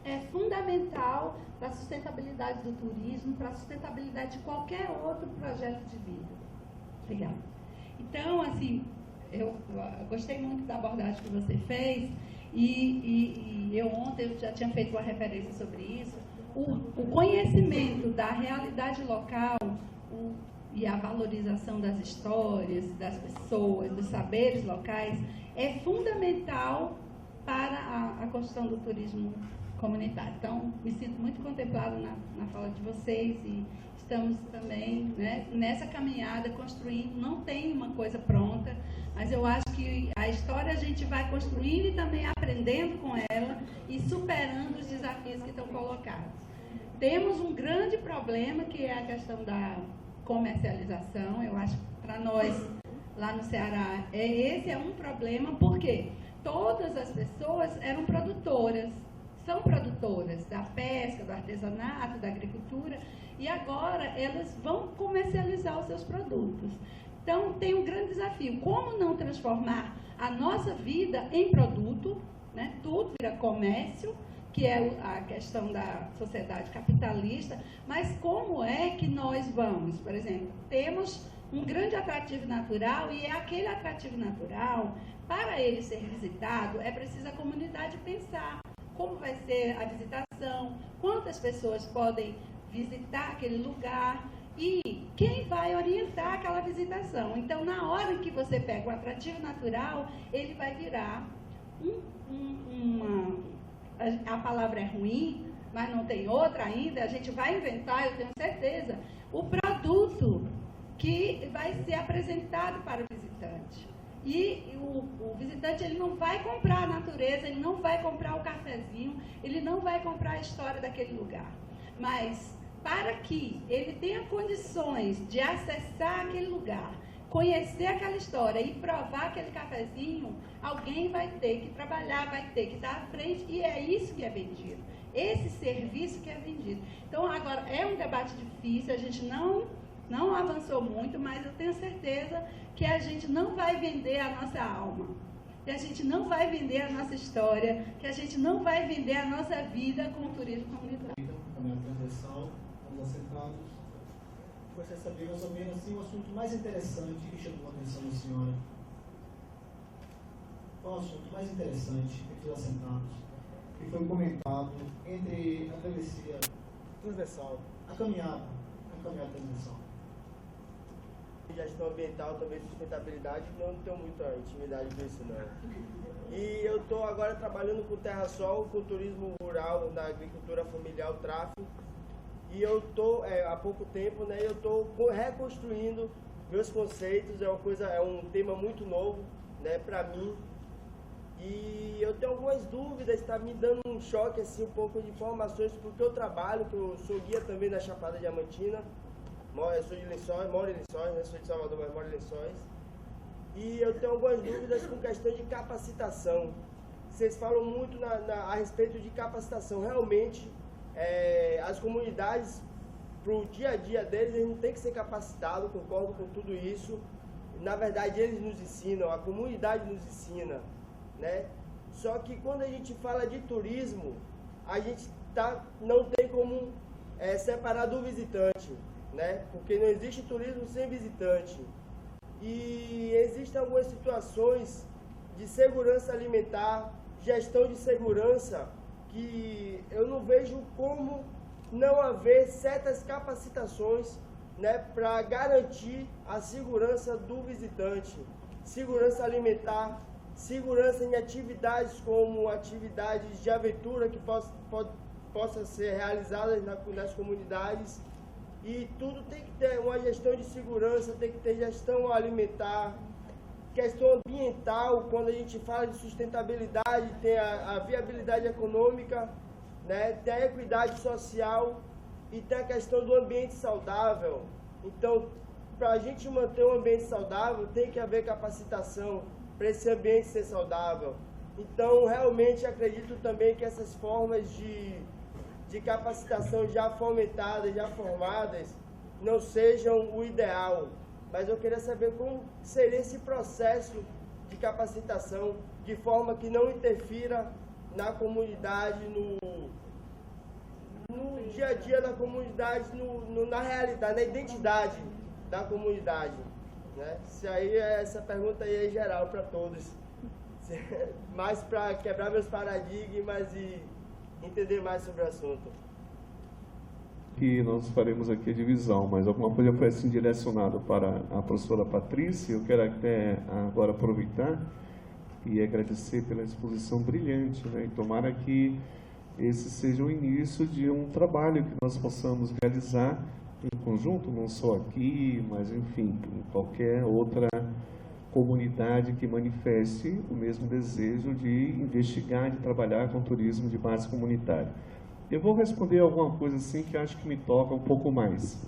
é fundamental para a sustentabilidade do turismo, para a sustentabilidade de qualquer outro projeto de vida. Obrigada. Então, assim, eu gostei muito da abordagem que você fez e eu ontem já tinha feito uma referência sobre isso. O conhecimento da realidade local e a valorização das histórias, das pessoas, dos saberes locais é fundamental para a construção do turismo comunitário. Então, me sinto muito contemplada na fala de vocês e estamos também, né, nessa caminhada construindo. Não tem uma coisa pronta, mas eu acho que a história a gente vai construindo e também aprendendo com ela e superando os desafios que estão colocados. Temos um grande problema que é a questão da comercialização. Eu acho que para nós lá no Ceará esse é um problema, porque todas as pessoas eram produtoras, são produtoras da pesca, do artesanato, da agricultura, e agora elas vão comercializar os seus produtos. Então, tem um grande desafio. Como não transformar a nossa vida em produto, né? Tudo vira comércio, que é a questão da sociedade capitalista, mas como é que nós vamos, por exemplo, temos um grande atrativo natural, e é aquele atrativo natural, para ele ser visitado, é preciso a comunidade pensar como vai ser a visitação, quantas pessoas podem visitar aquele lugar e quem vai orientar aquela visitação. Então, na hora que você pega o atrativo natural, ele vai virar a palavra é ruim, mas não tem outra ainda, a gente vai inventar, eu tenho certeza, o produto que vai ser apresentado para o visitante. E o visitante ele não vai comprar a natureza, ele não vai comprar o cafezinho, ele não vai comprar a história daquele lugar. Mas para que ele tenha condições de acessar aquele lugar, conhecer aquela história e provar aquele cafezinho, alguém vai ter que trabalhar, vai ter que estar à frente, e é isso que é vendido. Esse serviço que é vendido. Então, agora, é um debate difícil, a gente não avançou muito, mas eu tenho certeza que a gente não vai vender a nossa alma, que a gente não vai vender a nossa história, que a gente não vai vender a nossa vida com o turismo comunitário. Também a transversal, estamos assentados. Gostaria de saber mais ou menos assim, o assunto mais interessante que chamou a atenção da senhora. Qual o assunto mais interessante que todos assentados? que foi comentado entre a travessia transversal, a caminhada transversal. Gestão ambiental, também sustentabilidade, não tenho muita intimidade com isso não. E eu estou agora trabalhando com terra-sol, com turismo rural, na agricultura familiar, o tráfico. E eu estou, há pouco tempo, né, eu estou reconstruindo meus conceitos, é um tema muito novo, né, para mim. E eu tenho algumas dúvidas, está me dando um choque, assim, um pouco de informações, porque eu trabalho, que eu sou guia também da Chapada Diamantina. Eu sou de Lençóis, moro em Lençóis, né? Sou de Salvador, mas moro em Lençóis. E eu tenho algumas dúvidas com questão de capacitação. Vocês falam muito a respeito de capacitação. Realmente, as comunidades, para o dia a dia deles, eles não têm que ser capacitados, concordo com tudo isso. Na verdade, eles nos ensinam, a comunidade nos ensina, né? Só que quando a gente fala de turismo, a gente não tem como separar do visitante, né? Porque não existe turismo sem visitante. E existem algumas situações de segurança alimentar, gestão de segurança, que eu não vejo como não haver certas capacitações, né, para garantir a segurança do visitante, segurança alimentar, segurança em atividades como atividades de aventura que possam ser realizadas nas comunidades. E tudo tem que ter uma gestão de segurança, tem que ter gestão alimentar, questão ambiental. Quando a gente fala de sustentabilidade, tem a viabilidade econômica, né? Tem a equidade social e tem a questão do ambiente saudável. Então, para a gente manter um ambiente saudável, tem que haver capacitação para esse ambiente ser saudável. Então, realmente acredito também que essas formas de capacitação já fomentadas, já formadas, não sejam o ideal. Mas eu queria saber como seria esse processo de capacitação, de forma que não interfira na comunidade, no dia a dia da comunidade, na realidade, na identidade da comunidade, né? Essa pergunta aí é geral para todos, mais para quebrar meus paradigmas e entender mais sobre o assunto. Que nós faremos aqui a divisão, mas alguma coisa foi assim direcionada para a professora Patrícia. Eu quero até agora aproveitar e agradecer pela exposição brilhante, né? E tomara que esse seja o início de um trabalho que nós possamos realizar em conjunto, não só aqui, mas enfim, em qualquer outra comunidade que manifeste o mesmo desejo de investigar, de trabalhar com turismo de base comunitária. Eu vou responder alguma coisa assim que acho que me toca um pouco mais.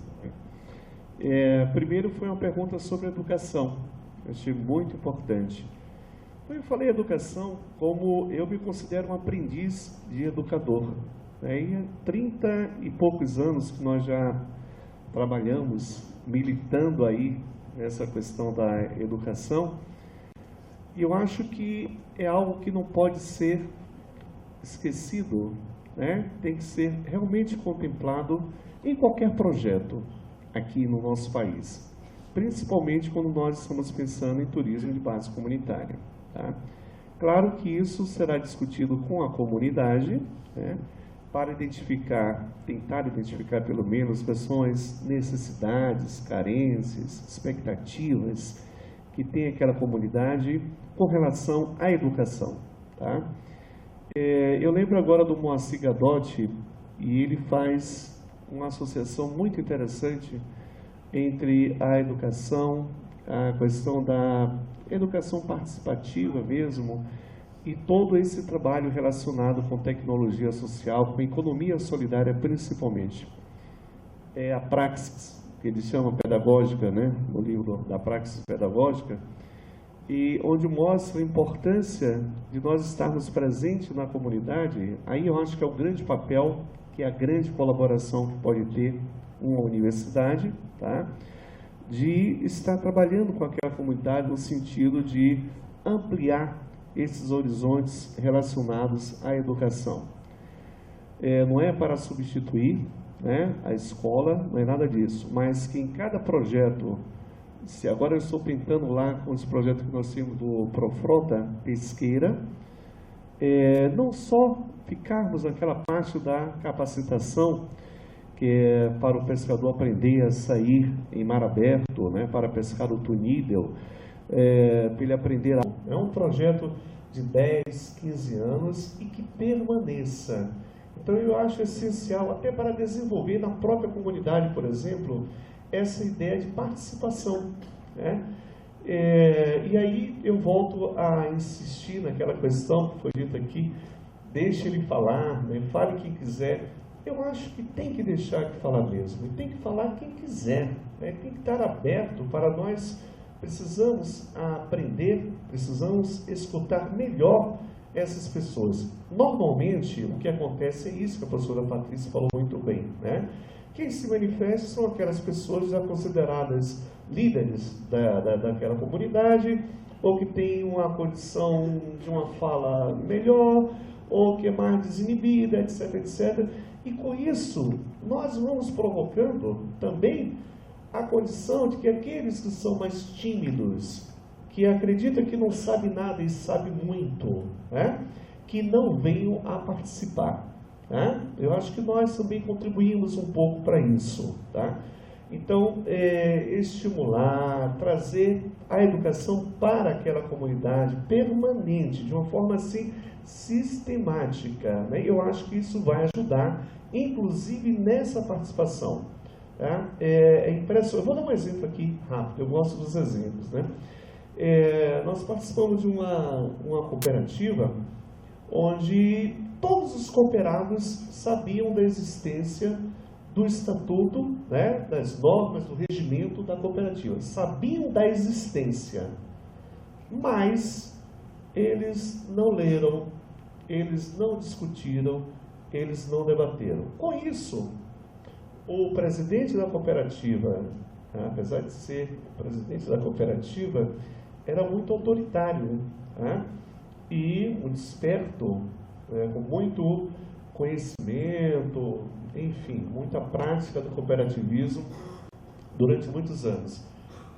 Primeiro foi uma pergunta sobre educação, eu achei muito importante. Eu falei educação como eu me considero um aprendiz de educador. E há 30 e poucos anos que nós já trabalhamos, militando aí nessa questão da educação, e eu acho que é algo que não pode ser esquecido, né? Tem que ser realmente contemplado em qualquer projeto aqui no nosso país, principalmente quando nós estamos pensando em turismo de base comunitária. Tá? Claro que isso será discutido com a comunidade, né, para tentar identificar pelo menos quais são as necessidades, carências, expectativas que tem aquela comunidade com relação à educação. Tá? Eu lembro agora do Moacir Gadotti, e ele faz uma associação muito interessante entre a educação, a questão da educação participativa mesmo, e todo esse trabalho relacionado com tecnologia social, com economia solidária principalmente. É a praxis, que eles chamam pedagógica, né? No livro da praxis pedagógica, e onde mostra a importância de nós estarmos presentes na comunidade. Aí eu acho que é o grande papel, que é a grande colaboração que pode ter uma universidade, tá? De estar trabalhando com aquela comunidade no sentido de ampliar esses horizontes relacionados à educação. Não é para substituir, né, a escola, não é nada disso, mas que em cada projeto, se agora eu estou tentando lá com esse projeto que nós temos do Profrota Pesqueira, não só ficarmos naquela parte da capacitação, que é para o pescador aprender a sair em mar aberto, né, para pescar o tunídel, para ele aprender a... É um projeto de 10, 15 anos e que permaneça. Então eu acho essencial, até para desenvolver na própria comunidade, por exemplo, essa ideia de participação, né? E aí eu volto a insistir naquela questão que foi dita aqui, deixe ele falar, né? Fale quem quiser. Eu acho que tem que deixar de falar mesmo, e tem que falar quem quiser, né? Tem que estar aberto para nós. Precisamos aprender, precisamos escutar melhor essas pessoas. Normalmente, o que acontece é isso que a professora Patrícia falou muito bem, né? Quem se manifesta são aquelas pessoas já consideradas líderes daquela comunidade, ou que têm uma condição de uma fala melhor, ou que é mais desinibida, etc, etc. E com isso, nós vamos provocando também a condição de que aqueles que são mais tímidos, que acreditam que não sabe nada e sabe muito, né, que não venham a participar. Né? Eu acho que nós também contribuímos um pouco para isso. Tá? Então, estimular, trazer a educação para aquela comunidade permanente, de uma forma assim sistemática. Né? Eu acho que isso vai ajudar, inclusive nessa participação. Tá? É impressionante. Eu vou dar um exemplo aqui rápido, eu gosto dos exemplos. Né? Nós participamos de uma cooperativa onde todos os cooperados sabiam da existência do estatuto, né, das normas, do regimento da cooperativa. Sabiam da existência, mas eles não leram, eles não discutiram, eles não debateram. Com isso, o presidente da cooperativa, apesar de ser presidente da cooperativa, era muito autoritário, né? E muito esperto, com muito conhecimento, enfim, muita prática do cooperativismo durante muitos anos.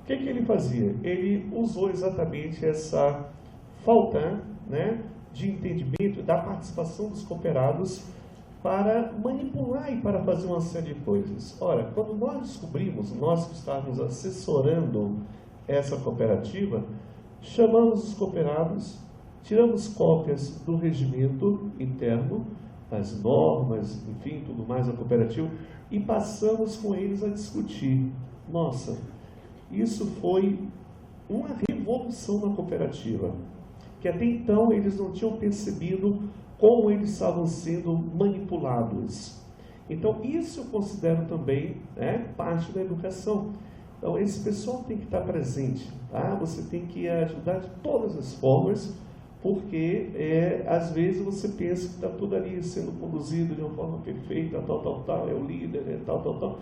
O que ele fazia? Ele usou exatamente essa falta, né, de entendimento da participação dos cooperados para manipular e para fazer uma série de coisas. Ora, quando nós descobrimos, nós que estávamos assessorando essa cooperativa, chamamos os cooperados, tiramos cópias do regimento interno, das normas, enfim, tudo mais da cooperativa, e passamos com eles a discutir. Nossa, isso foi uma revolução na cooperativa, que até então eles não tinham percebido como eles estavam sendo manipulados. Então, isso eu considero também, né, parte da educação. Então, esse pessoal tem que estar presente, tá? Você tem que ajudar de todas as formas, porque às vezes você pensa que está tudo ali sendo conduzido de uma forma perfeita, tal, é o líder, tal,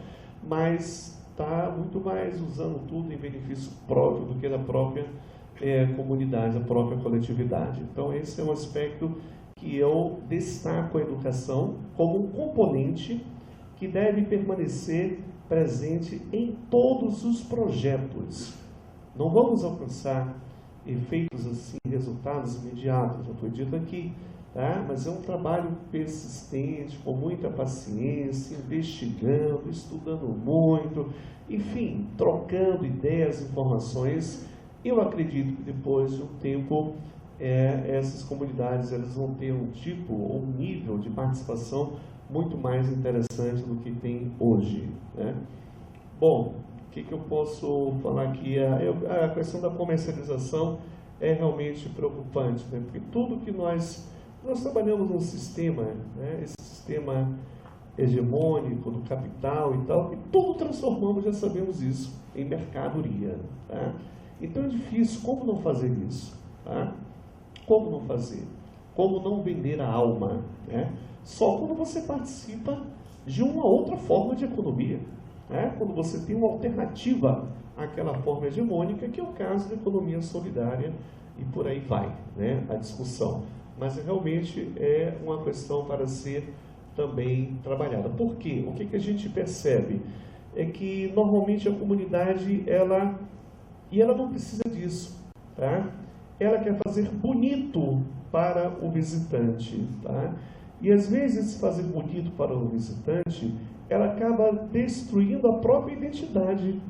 mas está muito mais usando tudo em benefício próprio do que da própria comunidade, da própria coletividade. Então, esse é um aspecto que eu destaco a educação como um componente que deve permanecer presente em todos os projetos. Não vamos alcançar efeitos assim, resultados imediatos, já foi dito aqui, tá? Mas é um trabalho persistente, com muita paciência, investigando, estudando muito, enfim, trocando ideias, informações. Eu acredito que depois de um tempo, essas comunidades elas vão ter um tipo ou um nível de participação muito mais interessante do que tem hoje, né? Bom, o que eu posso falar aqui? A questão da comercialização é realmente preocupante, né? Porque tudo que nós trabalhamos num sistema, né? Esse sistema hegemônico do capital e tal, e tudo transformamos, já sabemos isso, em mercadoria, tá? Então é difícil, como não fazer isso? Tá? Como não fazer? Como não vender a alma? Né? Só quando você participa de uma outra forma de economia. Né? Quando você tem uma alternativa àquela forma hegemônica, que é o caso da economia solidária, e por aí vai, né, a discussão. Mas realmente é uma questão para ser também trabalhada. Por quê? O que a gente percebe? É que normalmente a comunidade, ela não precisa disso, tá? Ela quer fazer bonito para o visitante, tá? E às vezes, fazer bonito para o visitante, ela acaba destruindo a própria identidade.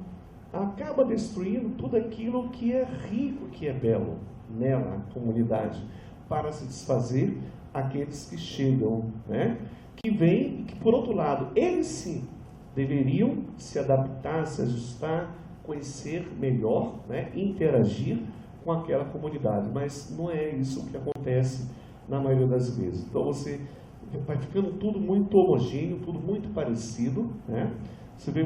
Acaba destruindo tudo aquilo que é rico, que é belo nela, na comunidade, para se desfazer aqueles que chegam, né? Que vêm e que, por outro lado, eles sim deveriam se adaptar, se ajustar, conhecer melhor, né? Interagir com aquela comunidade. Mas não é isso que acontece na maioria das vezes. Então você vai ficando tudo muito homogêneo, tudo muito parecido, né? Você vê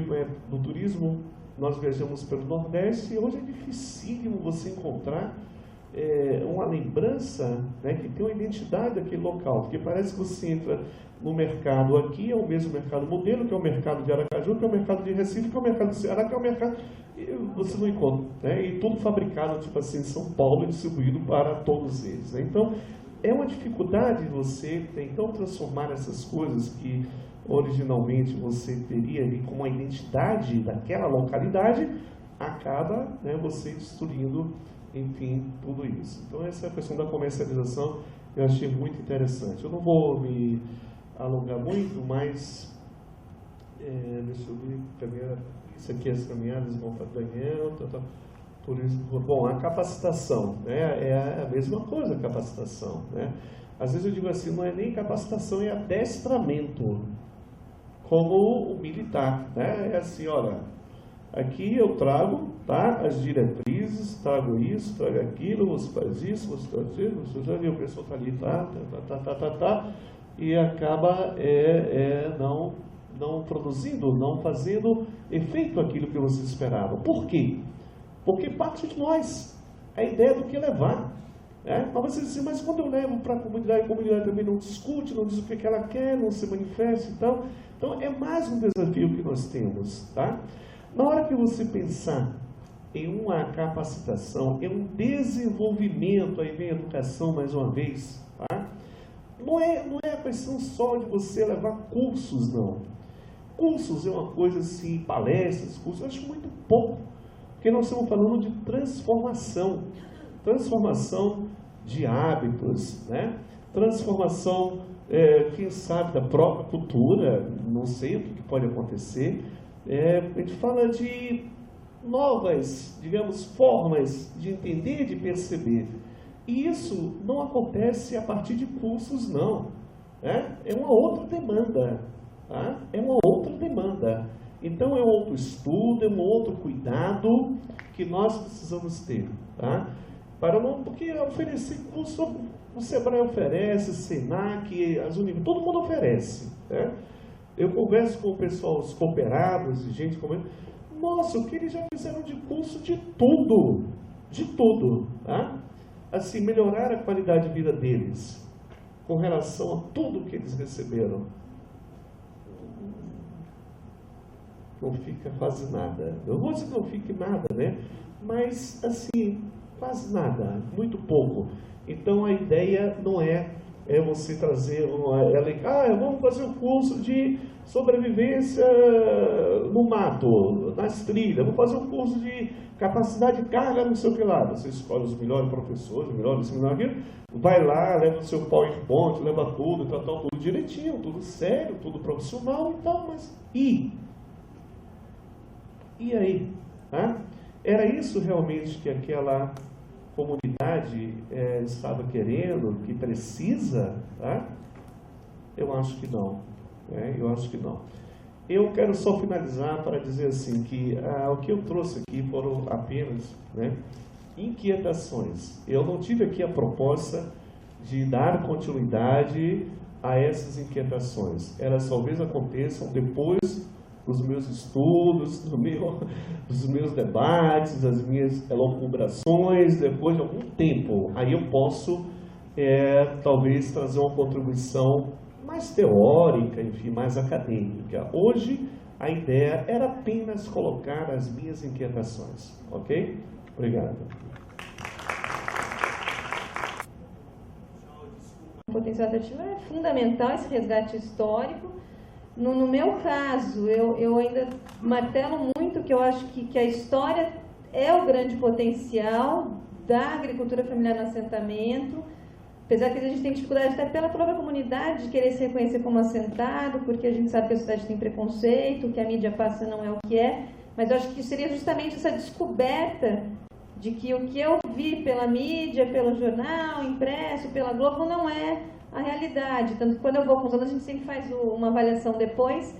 no turismo, nós viajamos pelo Nordeste e hoje é dificílimo você encontrar uma lembrança, né, que tem uma identidade daquele local, porque parece que você entra no mercado aqui, é o mesmo mercado modelo, que é o mercado de Aracaju, que é o mercado de Recife, que é o mercado de Ceará, que é o mercado... Você não encontra, né? E tudo fabricado, tipo assim, em São Paulo e distribuído para todos eles, né? Então, é uma dificuldade você então transformar essas coisas que originalmente você teria ali como a identidade daquela localidade, acaba, né, você destruindo, enfim, tudo isso. Então, essa questão da comercialização eu achei muito interessante. Eu não vou me alongar muito, mas deixa eu ver, isso aqui, as caminhadas vão para Daniel, turismo. Bom, a capacitação, né, é a mesma coisa, a capacitação, né? Às vezes eu digo assim, não é nem capacitação, é adestramento, como o militar, né? É assim, olha, aqui eu trago, tá, as diretrizes, trago isso, trago aquilo, você faz isso, você faz isso, você já viu, o pessoal está ali, tá, e acaba não produzindo, não fazendo efeito aquilo que você esperava. Por quê? Porque parte de nós, a ideia do que levar. Mas você diz assim, mas quando eu levo para a comunidade também não discute, não diz o que ela quer, não se manifesta e tal. Então é mais um desafio que nós temos, tá? Na hora que você pensar em uma capacitação, em um desenvolvimento, aí vem a educação mais uma vez, tá? Não é a questão só de você levar cursos, não. Cursos é uma coisa assim, palestras, cursos, eu acho muito pouco, porque nós estamos falando de transformação de hábitos, né? Transformação, quem sabe, da própria cultura, não sei o que pode acontecer. A gente fala de novas, digamos, formas de entender, de perceber. E isso não acontece a partir de cursos, não. É uma outra demanda. Tá? É uma outra demanda. Então, é um outro estudo, é um outro cuidado que nós precisamos ter. Tá? Porque oferecer curso, o Sebrae oferece, o Senac, as universidades, todo mundo oferece. Né? Eu converso com o pessoal, os cooperados, gente como nossa, o que eles já fizeram de curso de tudo, tá? Assim, melhorar a qualidade de vida deles, com relação a tudo que eles receberam. Não fica quase nada. Eu vou dizer que não fique nada, né? Mas, assim, quase nada, muito pouco. Então, a ideia não é você trazer vamos fazer um curso de sobrevivência no mato, nas trilhas, vamos fazer um curso de capacidade de carga, não sei o que lá. Você escolhe os melhores professores, os melhores aquilo, vai lá, leva o seu PowerPoint, leva tudo, tudo direitinho, tudo sério, tudo profissional e tal, mas e aí? Tá? Era isso realmente que aquela comunidade estava querendo, que precisa? Tá? Eu acho que não. Eu acho que não. Eu quero só finalizar para dizer assim, que o que eu trouxe aqui foram apenas inquietações. Eu não tive aqui a proposta de dar continuidade a essas inquietações. Elas talvez aconteçam depois dos meus estudos, dos meus debates, das minhas elucubrações, depois de algum tempo. Aí eu posso, talvez, trazer uma contribuição mais teórica, enfim, mais acadêmica. Hoje, a ideia era apenas colocar as minhas inquietações. Ok? Obrigado. O potencial atrativo é fundamental, esse resgate histórico. No meu caso, eu ainda martelo muito que eu acho que a história é o grande potencial da agricultura familiar no assentamento, Apesar que a gente tem dificuldade até pela própria comunidade de querer se reconhecer como assentado, porque a gente sabe que a sociedade tem preconceito, que a mídia passa não é o que é, mas eu acho que seria justamente essa descoberta de que o que eu vi pela mídia, pelo jornal, impresso, pela Globo, não é a realidade. Tanto que quando eu vou com os alunos, a gente sempre faz uma avaliação depois,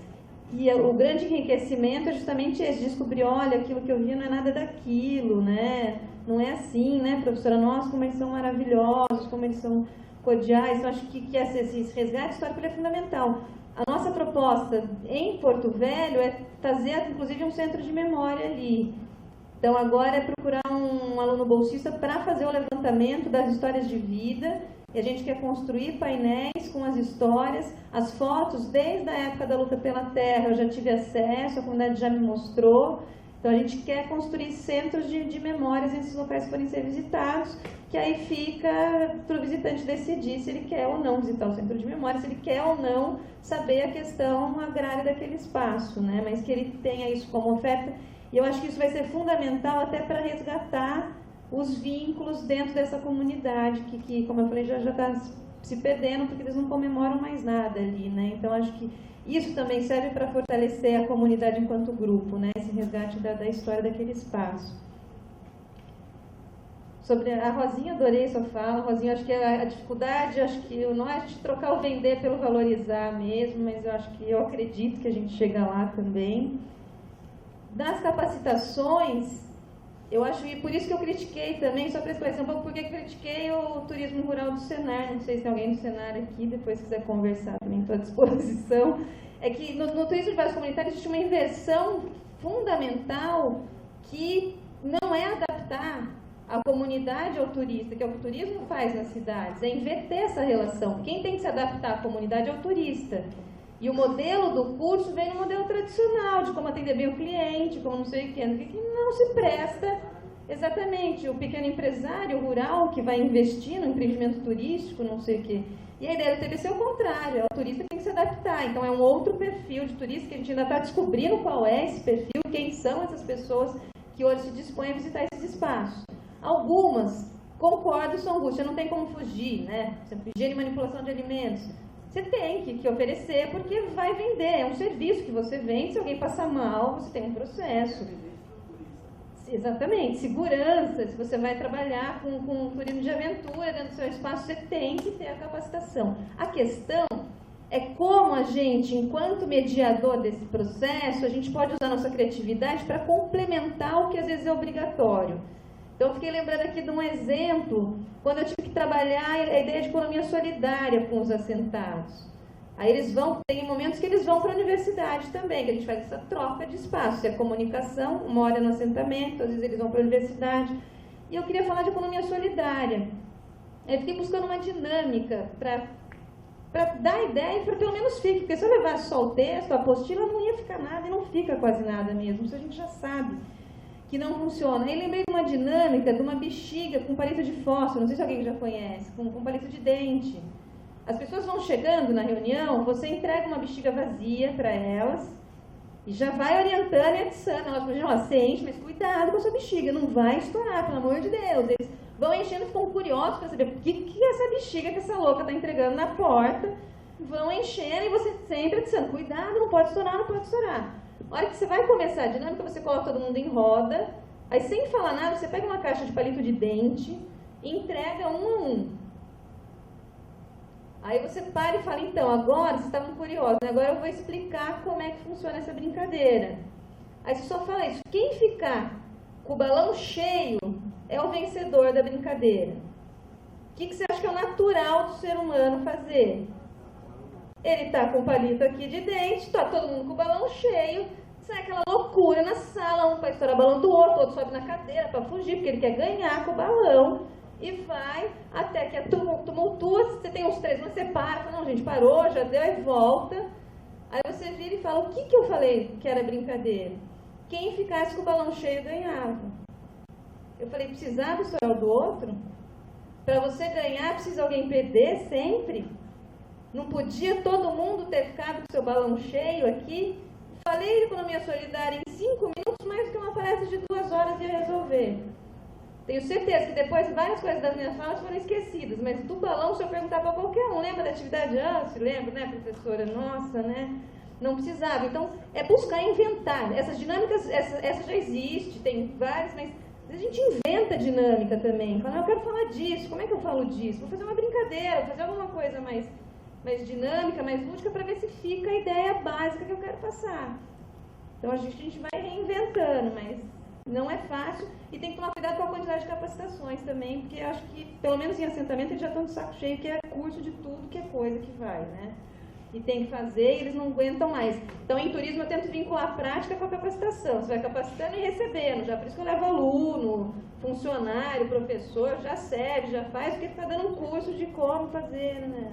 e o grande enriquecimento é justamente esse, descobrir, olha, aquilo que eu vi não é nada daquilo, né? Não é assim, né, professora? Nossa, como eles são maravilhosos, como eles são cordiais. Então, acho que esse resgate histórico é fundamental. A nossa proposta em Porto Velho é fazer, inclusive, um centro de memória ali. Então, agora é procurar um aluno bolsista para fazer o levantamento das histórias de vida. E a gente quer construir painéis com as histórias, as fotos, desde a época da luta pela terra, eu já tive acesso, a comunidade já me mostrou. Então, a gente quer construir centros de memórias nesses locais que forem ser visitados, que aí fica para o visitante decidir se ele quer ou não visitar o centro de memória, se ele quer ou não saber a questão agrária daquele espaço, né? Mas que ele tenha isso como oferta. E eu acho que isso vai ser fundamental até para resgatar os vínculos dentro dessa comunidade, que como eu falei, já está se perdendo, porque eles não comemoram mais nada ali, né? Então, acho que isso também serve para fortalecer a comunidade enquanto grupo, né? Esse resgate da história daquele espaço. Sobre a Rosinha, adorei sua fala. Rosinha, acho que a dificuldade, acho que não é a gente trocar o vender pelo valorizar mesmo, mas eu acredito que a gente chega lá também. Das capacitações, eu acho, e por isso que eu critiquei também, só para esclarecer um pouco, porque eu critiquei o turismo rural do Senar. Não sei se tem alguém do Senar aqui, depois quiser conversar, também estou à disposição. É que no turismo de base comunitária existe uma inversão fundamental que não é adaptar a comunidade ao turista, que é o que o turismo faz nas cidades, é inverter essa relação. Quem tem que se adaptar à comunidade é o turista. E o modelo do curso vem no modelo tradicional, de como atender bem o cliente, como não sei o que não se presta exatamente. O pequeno empresário rural que vai investir no empreendimento turístico, não sei o que. E a ideia do TBC é o contrário, o turista tem que se adaptar. Então é um outro perfil de turista que a gente ainda está descobrindo qual é esse perfil, quem são essas pessoas que hoje se dispõem a visitar esses espaços. Algumas, concordo, são angústia, não tem como fugir, né? Higiene e manipulação de alimentos. Você tem que oferecer porque vai vender, é um serviço que você vende, se alguém passar mal, você tem um processo. Exatamente, segurança, se você vai trabalhar com turismo de aventura dentro do seu espaço, você tem que ter a capacitação. A questão é como a gente, enquanto mediador desse processo, a gente pode usar a nossa criatividade para complementar o que às vezes é obrigatório. Então, eu fiquei lembrando aqui de um exemplo, quando eu tive que trabalhar a ideia de economia solidária com os assentados. Aí tem momentos que eles vão para a universidade também, que a gente faz essa troca de espaço. Se é comunicação, uma hora no assentamento, às vezes eles vão para a universidade. E eu queria falar de economia solidária. Eu fiquei buscando uma dinâmica para dar ideia e para pelo menos fique, porque se eu levasse só o texto, a apostila, não ia ficar nada e não fica quase nada mesmo, isso a gente já sabe que não funciona. Aí lembrei de uma dinâmica de uma bexiga com palito de fósforo, não sei se alguém já conhece, com palito de dente. As pessoas vão chegando na reunião, você entrega uma bexiga vazia para elas e já vai orientando e atiçando. Elas falam, você enche, mas cuidado com a sua bexiga, não vai estourar, pelo amor de Deus. Eles vão enchendo e ficam curiosos para saber o que é essa bexiga que essa louca está entregando na porta. Vão enchendo e você sempre atiçando, cuidado, não pode estourar, não pode estourar. A hora que você vai começar a dinâmica, você coloca todo mundo em roda, aí sem falar nada, você pega uma caixa de palito de dente e entrega um a um. Aí você para e fala, então, agora vocês estavam curiosos, né? Agora eu vou explicar como é que funciona essa brincadeira. Aí você só fala isso, quem ficar com o balão cheio é o vencedor da brincadeira. O que você acha que é o natural do ser humano fazer? Ele está com o palito aqui de dente, está todo mundo com o balão cheio, sai aquela loucura na sala, um para estourar o balão do outro sobe na cadeira para fugir, porque ele quer ganhar com o balão, e vai até que tumultua, você tem uns três, mas você para, fala, não, gente, parou, já deu, e volta. Aí você vira e fala, o que eu falei que era brincadeira? Quem ficasse com o balão cheio ganhava. Eu falei, precisava estourar o do outro? Para você ganhar, precisa alguém perder sempre? Não podia todo mundo ter ficado com seu balão cheio aqui? Falei de economia solidária em 5 minutos, mais do que uma palestra de 2 horas ia resolver. Tenho certeza que depois várias coisas das minhas falas foram esquecidas, mas do balão, se eu perguntar para qualquer um, lembra da atividade? Ah, se lembra, né, professora? Nossa, né? Não precisava. Então, é buscar inventar. Essas dinâmicas, essa já existe, tem várias, mas a gente inventa dinâmica também. Fala, eu quero falar disso, como é que eu falo disso? Vou fazer uma brincadeira, vou fazer alguma coisa mais dinâmica, mais lúdica, para ver se fica a ideia básica que eu quero passar. Então, a gente vai reinventando, mas não é fácil. E tem que tomar cuidado com a quantidade de capacitações também, porque eu acho que, pelo menos em assentamento, eles já estão de saco cheio, que é curso de tudo que é coisa que vai, né? E tem que fazer, e eles não aguentam mais. Então, em turismo, eu tento vincular a prática com a capacitação. Você vai capacitando e recebendo. Já por isso que eu levo aluno, funcionário, professor, já serve, já faz, porque está dando um curso de como fazer, né?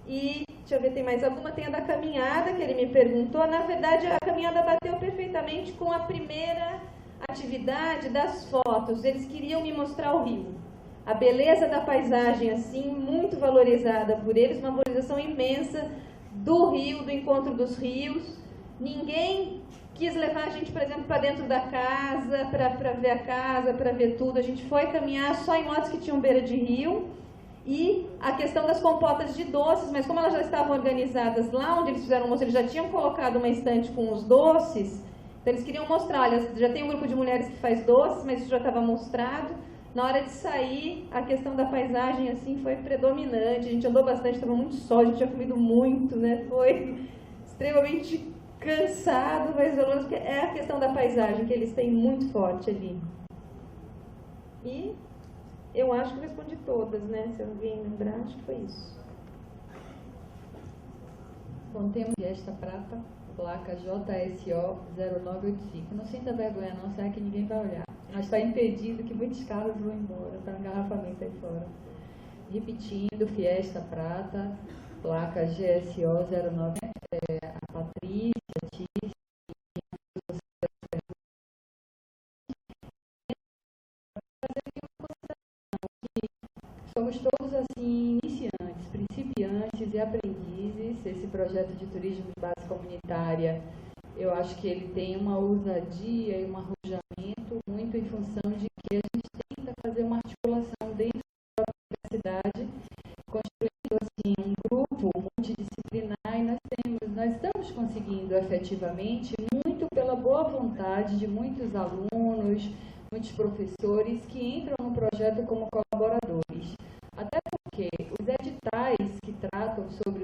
E, deixa eu ver, tem mais alguma? Tem a da caminhada, que ele me perguntou. Na verdade, a caminhada bateu perfeitamente com a primeira atividade das fotos. Eles queriam me mostrar o rio. A beleza da paisagem, assim, muito valorizada por eles, uma valorização imensa do rio, do encontro dos rios. Ninguém quis levar a gente, por exemplo, para dentro da casa, para ver a casa, para ver tudo. A gente foi caminhar só em motos que tinham beira de rio. E a questão das compotas de doces, mas como elas já estavam organizadas lá onde eles fizeram o almoço, eles já tinham colocado uma estante com os doces, então eles queriam mostrar, olha, já tem um grupo de mulheres que faz doces, mas isso já estava mostrado. Na hora de sair, a questão da paisagem, assim, foi predominante. A gente andou bastante, estava muito sol, a gente tinha comido muito, né? Foi extremamente cansado, mas pelo menos é a questão da paisagem que eles têm muito forte ali. E eu acho que eu respondi todas, né? Se alguém lembrar, acho que foi isso. Bom, temos esta prata, placa JSO 0985. Não sinta vergonha não, será que ninguém vai olhar. Mas está impedido que muitos carros vão embora, está um engarrafamento aí fora. Repetindo, Fiesta Prata, placa GSO 09, a Patrícia, a Tícia, somos todos assim iniciantes, principiantes e aprendizes. Esse projeto de turismo de base comunitária, eu acho que ele tem uma ousadia e um arrojamento muito em função de que a gente tenta fazer uma articulação dentro da universidade, construindo assim um grupo multidisciplinar, e nós estamos conseguindo efetivamente, muito pela boa vontade de muitos alunos, muitos professores que entram no projeto como colaboradores. Até porque os editais que tratam sobre